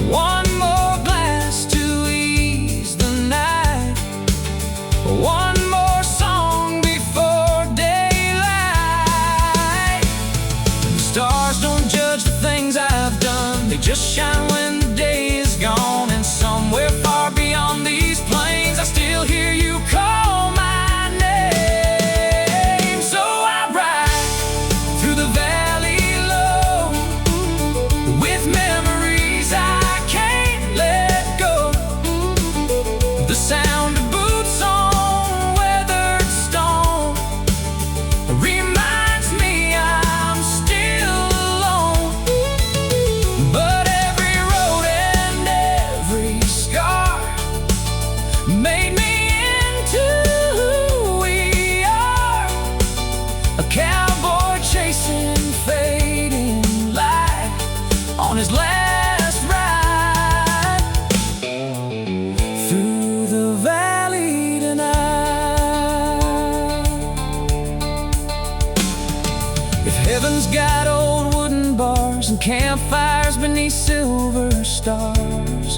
One more glass to ease the night, one more song Heaven's got old wooden bars and campfires beneath silver stars.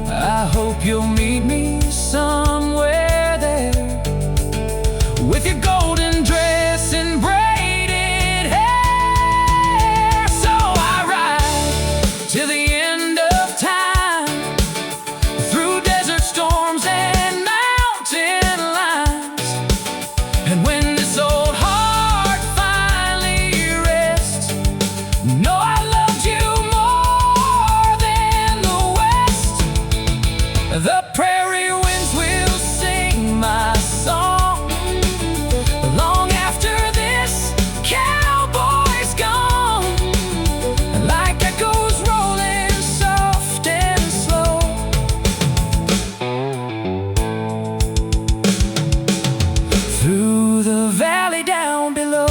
I hope you'll meet me somewhere there, with your golden dress and braided hair. So I ride till the end of time, through desert storms and mountain lines. And when this old heart finally rests, know I loved you more than the West. The prairie winds will sing my song long after this cowboy's gone, like echoes rolling soft and slow through the valley down below.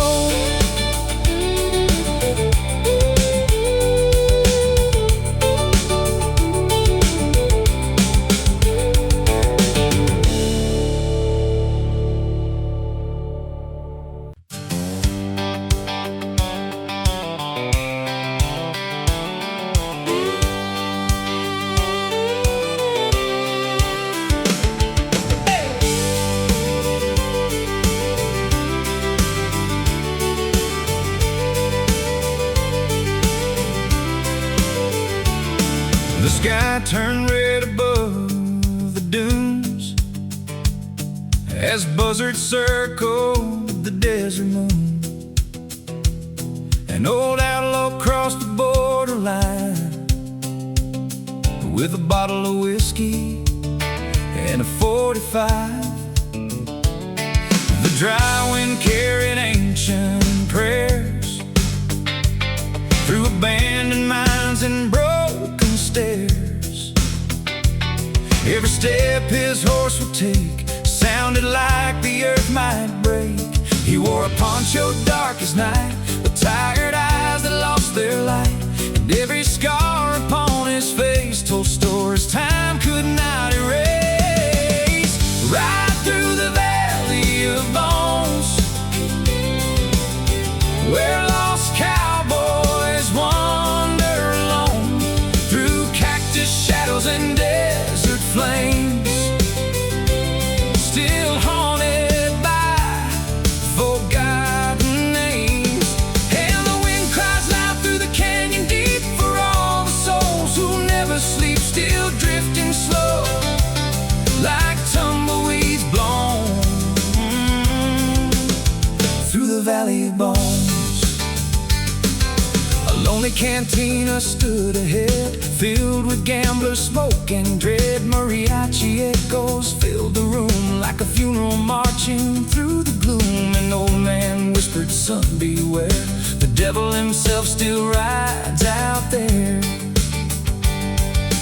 The sky turned red above the dunes as buzzards circled the desert moon. An old outlaw crossed the borderline with a bottle of whiskey and a 45. The dry wind carried ancient prayers through abandoned mines and broken stairs. Every step his horse would take sounded like the earth might break. He wore a poncho dark as night, with tired eyes that lost their light, and every scar upon his face told stories time could not erase. Right through the valley of bones, where lost cowboys wander alone, through cactus shadows and desert flames, still haunted by forgotten names. And the wind cries loud through the canyon deep for all the souls who never sleep, still drifting slow like tumbleweeds blown through the valley of bones. A lonely cantina stood ahead, filled with gamblers, smoke and dread. Mariachi echoes filled the room like a funeral marching through the gloom. An old man whispered, "Son, beware, the devil himself still rides out there."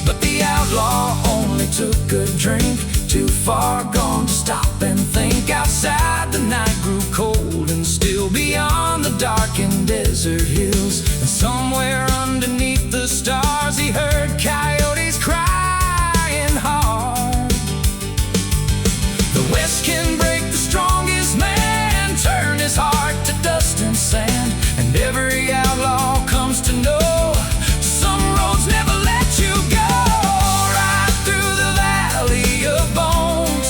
But the outlaw only took a drink, too far gone to stop and think. Outside the night grew cold, and still beyond the darkened desert hills, and somewhere underneath the stars he heard coyotes crying hard. The West can break the strongest man, turn his heart to dust and sand, and every outlaw comes to know some roads never let you go. Right through the valley of bones,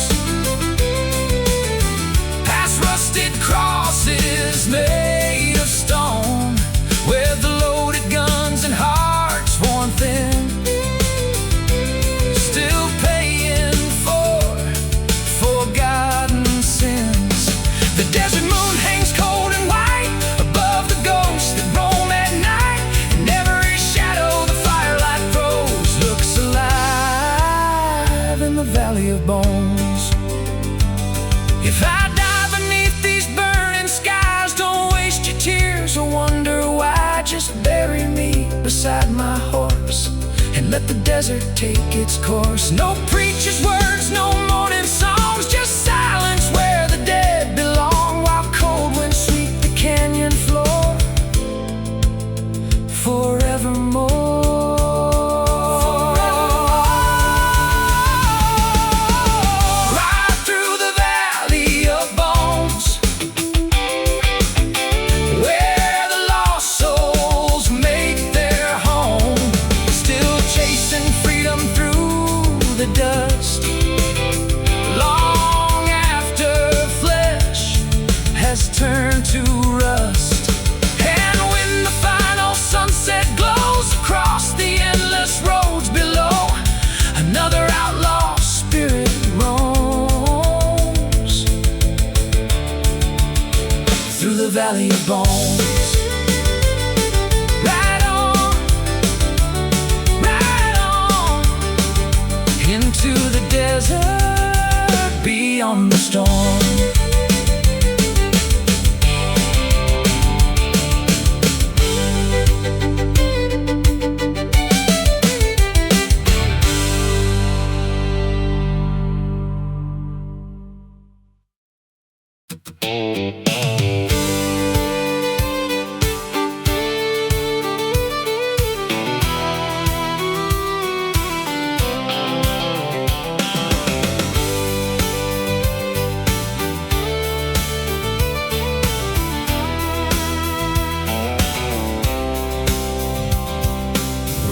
past rusted crosses made of stone, where the loaded guns and hearts worn thin, still paying for forgotten sins. The desert moon hangs cold and white above the ghosts that roam at night, and every shadow the firelight throws looks alive in the valley of bones. If I die beneath these burning skies, don't waste your tears or wonder why. Just bury me beside my horse and let the desert take its course. No preacher's words, no mourning songs, just silence where the dead belong, while cold winds sweep the canyon floor forevermore. Right through the valley of bones, valley of bones. Ride on into the desert beyond the storm.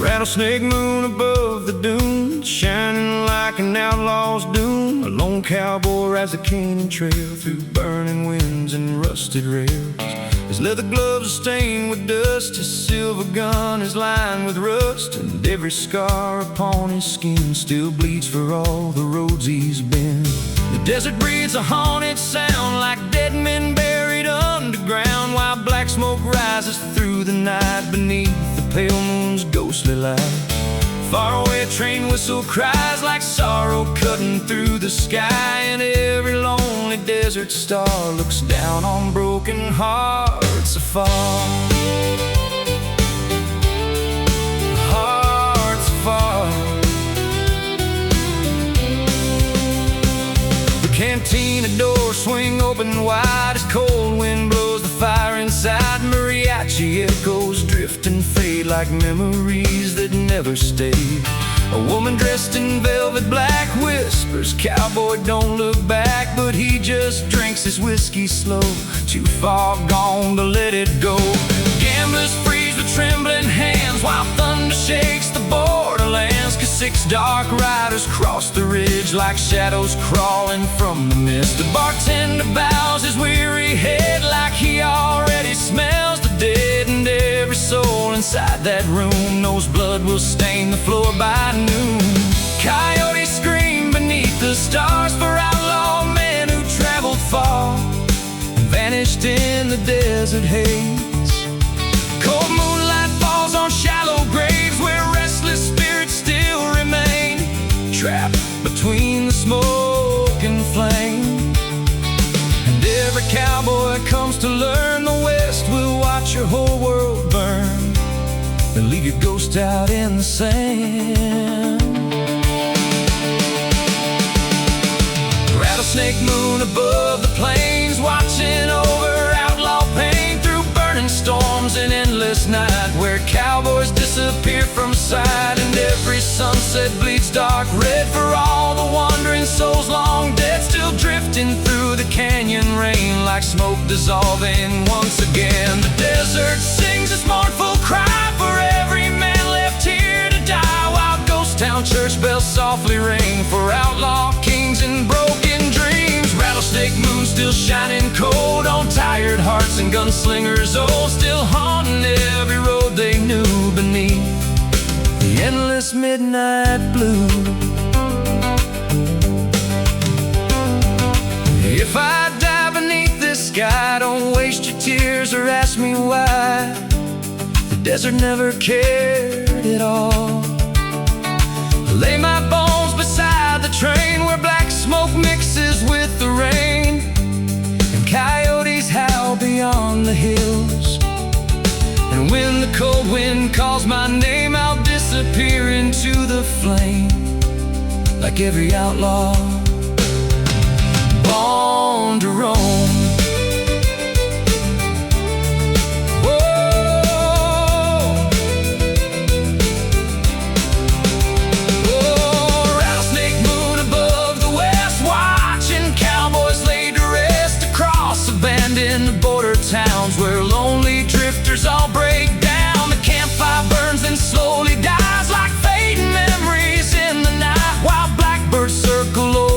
Rattlesnake moon above the dunes, shining like an outlaw's doom. A lone cowboy rides the canyon trail through burning winds and rusted rails. His leather gloves are stained with dust, his silver gun is lined with rust, and every scar upon his skin still bleeds for all the roads he's been. The desert breathes a haunted sound like dead men buried underground, while black smoke rises through the night beneath the pale moon's ghostly light. Far away a train whistle cries like sorrow cutting through the sky, and every lonely desert star looks down on broken hearts afar. Hearts afar. The cantina doors swing open wide as cold wind blows the fire inside. Mariachi echoes drift and fade like memories that never stay. A woman dressed in velvet black whispers, "Cowboy, don't look back," but he just drinks his whiskey slow, too far gone to let it go. Gamblers freeze with trembling hands while thunder shakes the borderlands, 'cause 6 dark riders cross the ridge like shadows crawling from the mist. The bartender bows his weary head like he already smells the dead, and every soul inside that room knows blood will stain the floor by noon. Coyotes scream beneath the stars for outlaw men who traveled far and vanished in the desert haze. Cold moonlight falls on shallow graves where restless spirits still remain, trapped between the smoke and flame. And every cowboy comes to learn the West will watch your whole world burn and leave your ghost out in the sand. Rattlesnake moon above the plains, watching over outlaw pain through burning storms and endless night, where cowboys disappear from sight, and every sunset bleeds dark red for all the wandering souls long dead, still drifting through the canyon rain like smoke dissolving once again. The desert sings its mournful cry for every man left here to die, while ghost town church bells softly ring for outlaw kings and broken dreams. Rattlesnake moon still shining cold on tired hearts and gunslingers old, still haunting every road they knew beneath the endless midnight blue. If I die beneath this sky, don't waste your tears or ask me why. The desert never cared at all. Lay my bones beside the train where black smoke mixes with the rain, and coyotes howl beyond the hills. And when the cold wind calls my name, I'll disappear into the flame like every outlaw born to roam. Rattlesnake moon above the west, watching cowboys laid to rest across abandoned border towns where lonely drifters all break down. The campfire burns and slowly dies like fading memories in the night, while blackbirds circle over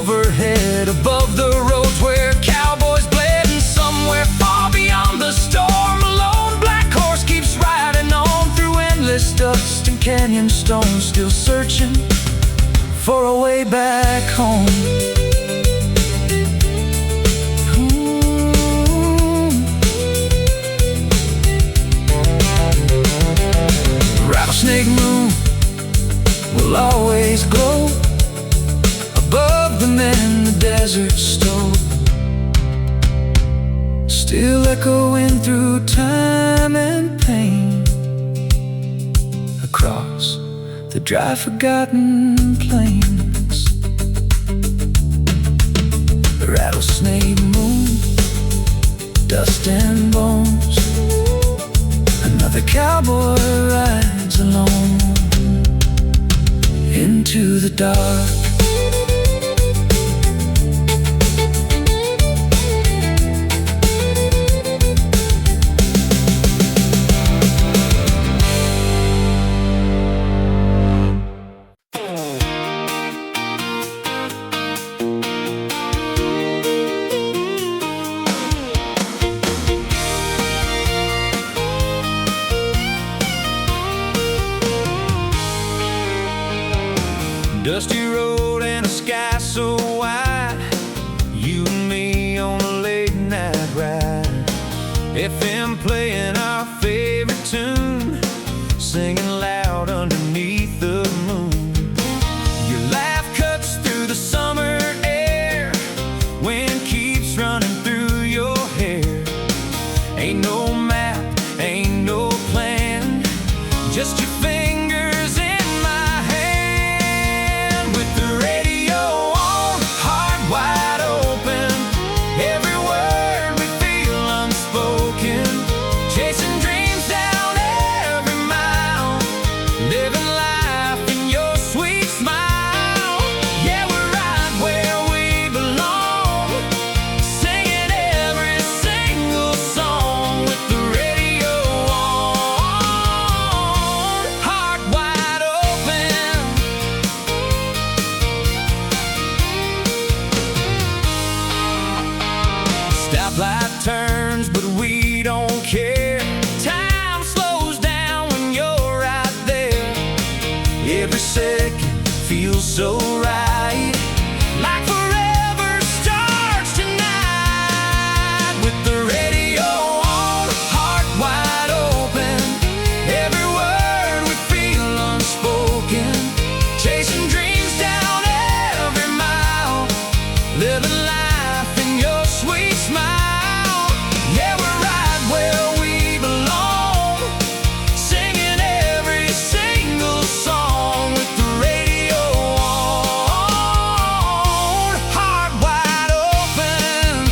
desert stove, still echoing through time and pain, across the dry forgotten plains. Rattlesnake moon, dust and bones, another cowboy rides alone into the dark. Dusty road and a sky so wide, you and me on a late night ride. FM playing our favorite tune, singing loud underneath the moon. Your laugh cuts through the summer air, wind keeps running through your hair. Ain't no map, ain't no plan, just your fingers in my hand. With the radio on, heart wide open, every word we feel unspoken, chasing dreams down every mile, living life in your sweet smile. Yeah, we're right where we belong, singing every single song with the radio on, heart wide open. Stoplight turns, but we don't care. Time slows down when you're right there. Every second feels so right, like forever starts tonight. With the radio on, heart wide open, every word we feel unspoken, chasing dreams down every mile, living life in your sweet smile. Yeah, we're right where we belong, singing every single song with the radio on, heart wide open.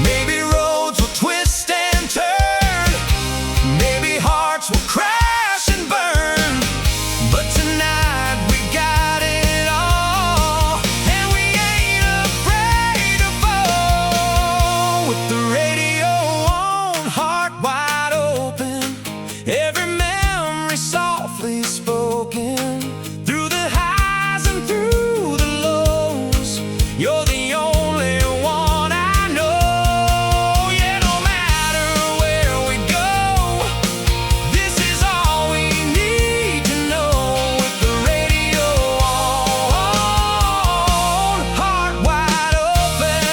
Maybe roads will twist and turn, maybe hearts will crash and burn, but tonight we got it all, and we ain't afraid to fall. With the radio on, heart wide open, every memory softly spoken, through the highs and through the lows. You're the only one I know. Yeah, no matter where we go, this is all we need to know. With the radio on, heart wide open.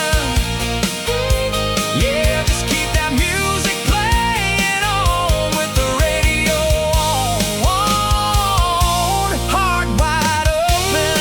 Yeah, just keep that music playing on. With the radio on, heart wide open.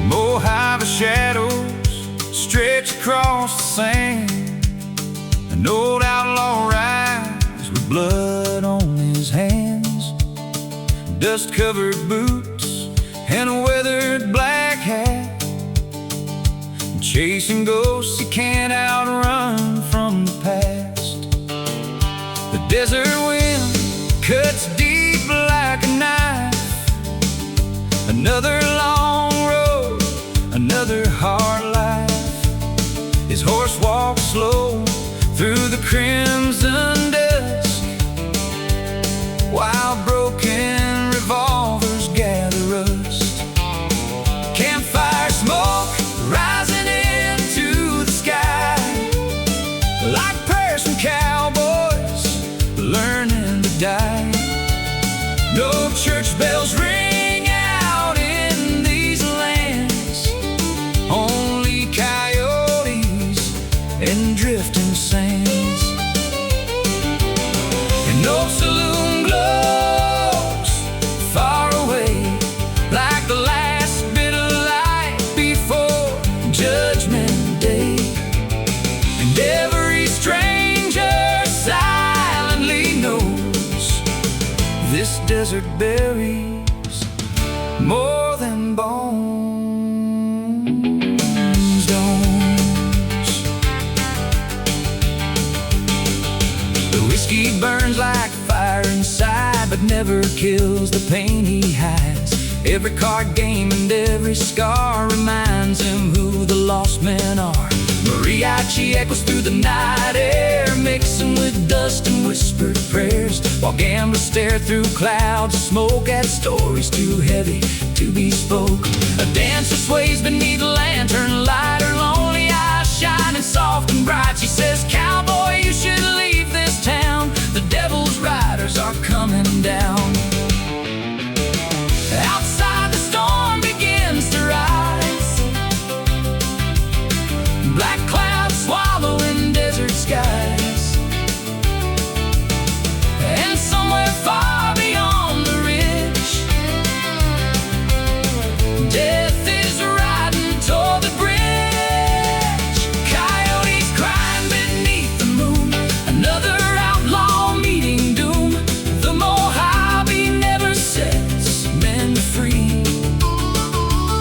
Mojave shadows stretch across the sand. An old outlaw rides with blood on his hands, dust-covered boots and a weathered black hat, chasing ghosts he can't outrun from the past. The desert wind cuts deep like a knife, another long road, another hard life. His horse walks slow through the crimson dusk, while broken revolvers gather rust. Campfire smoke rising into the sky, like prayers from cowboys learning to die. No church bells ring out in these lands, only coyotes and drifting sands. And no saloon glows far away, like the last bit of light before Judgment Day. And every stranger silently knows this desert buries more than bones don't. The whiskey burns like fire inside, but never kills the pain he hides. Every card game and every scar reminds him who the lost men are. Mariachi echoes through the night air, mixing with dust and whispered prayers, while gamblers stare through clouds of smoke at stories too heavy to be spoke. A dancer sways beneath a lantern light, her lonely eyes shining soft and bright. She says, "Cowboy, you should leave this town. The devil's riders are coming down." Outside the storm begins to rise, black clouds swallowing desert skies. And somewhere far beyond the ridge, death is riding toward the bridge. Coyotes crying beneath the moon, another outlaw meeting doom. The Mojave never sets men free.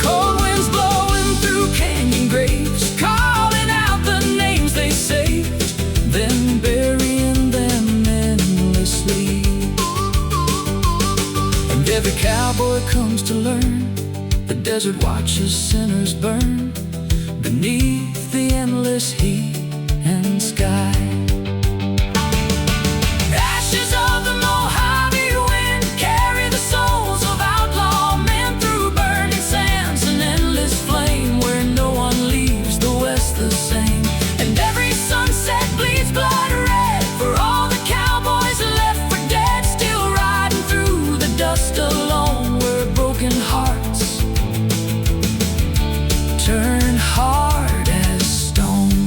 Cold winds blowing through canyon graves, calling out the names they saved, then burying them endlessly. And every cowboy comes to learn the desert watches sinners burn beneath the endless heat and sky. Ashes of the Mojave wind carry the souls of outlaw men through burning sands, an endless flame where no one leaves the West the same. And every sunset bleeds blood red for all the cowboys left for dead, still riding through the dust alone, where broken hearts turn hard as stone.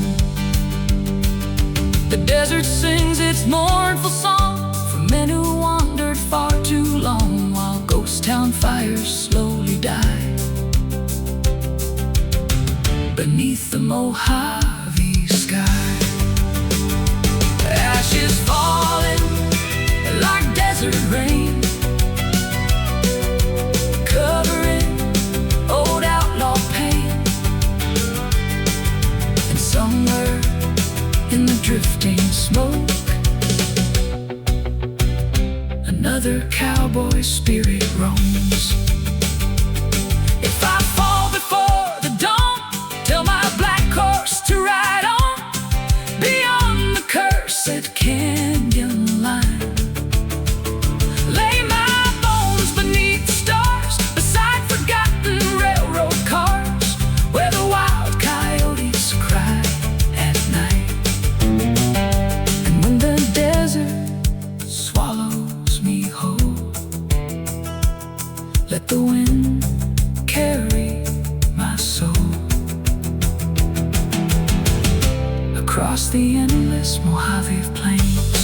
The desert sings its mournful song for men who wandered far too long, while ghost town fires slowly die beneath the Mojave sky. Ashes falling like desert rain, covering old outlaw pain. And somewhere in the drifting smoke, another cowboy spirit roams. If I fall before the dawn, tell my black horse to ride on beyond the cursed canyon line. Lay my bones beneath the stars, beside forgotten railroad cars, where the wild coyotes cry at night. And when the desert swallows me whole, let the wind carry my soul across the endless Mojave plain.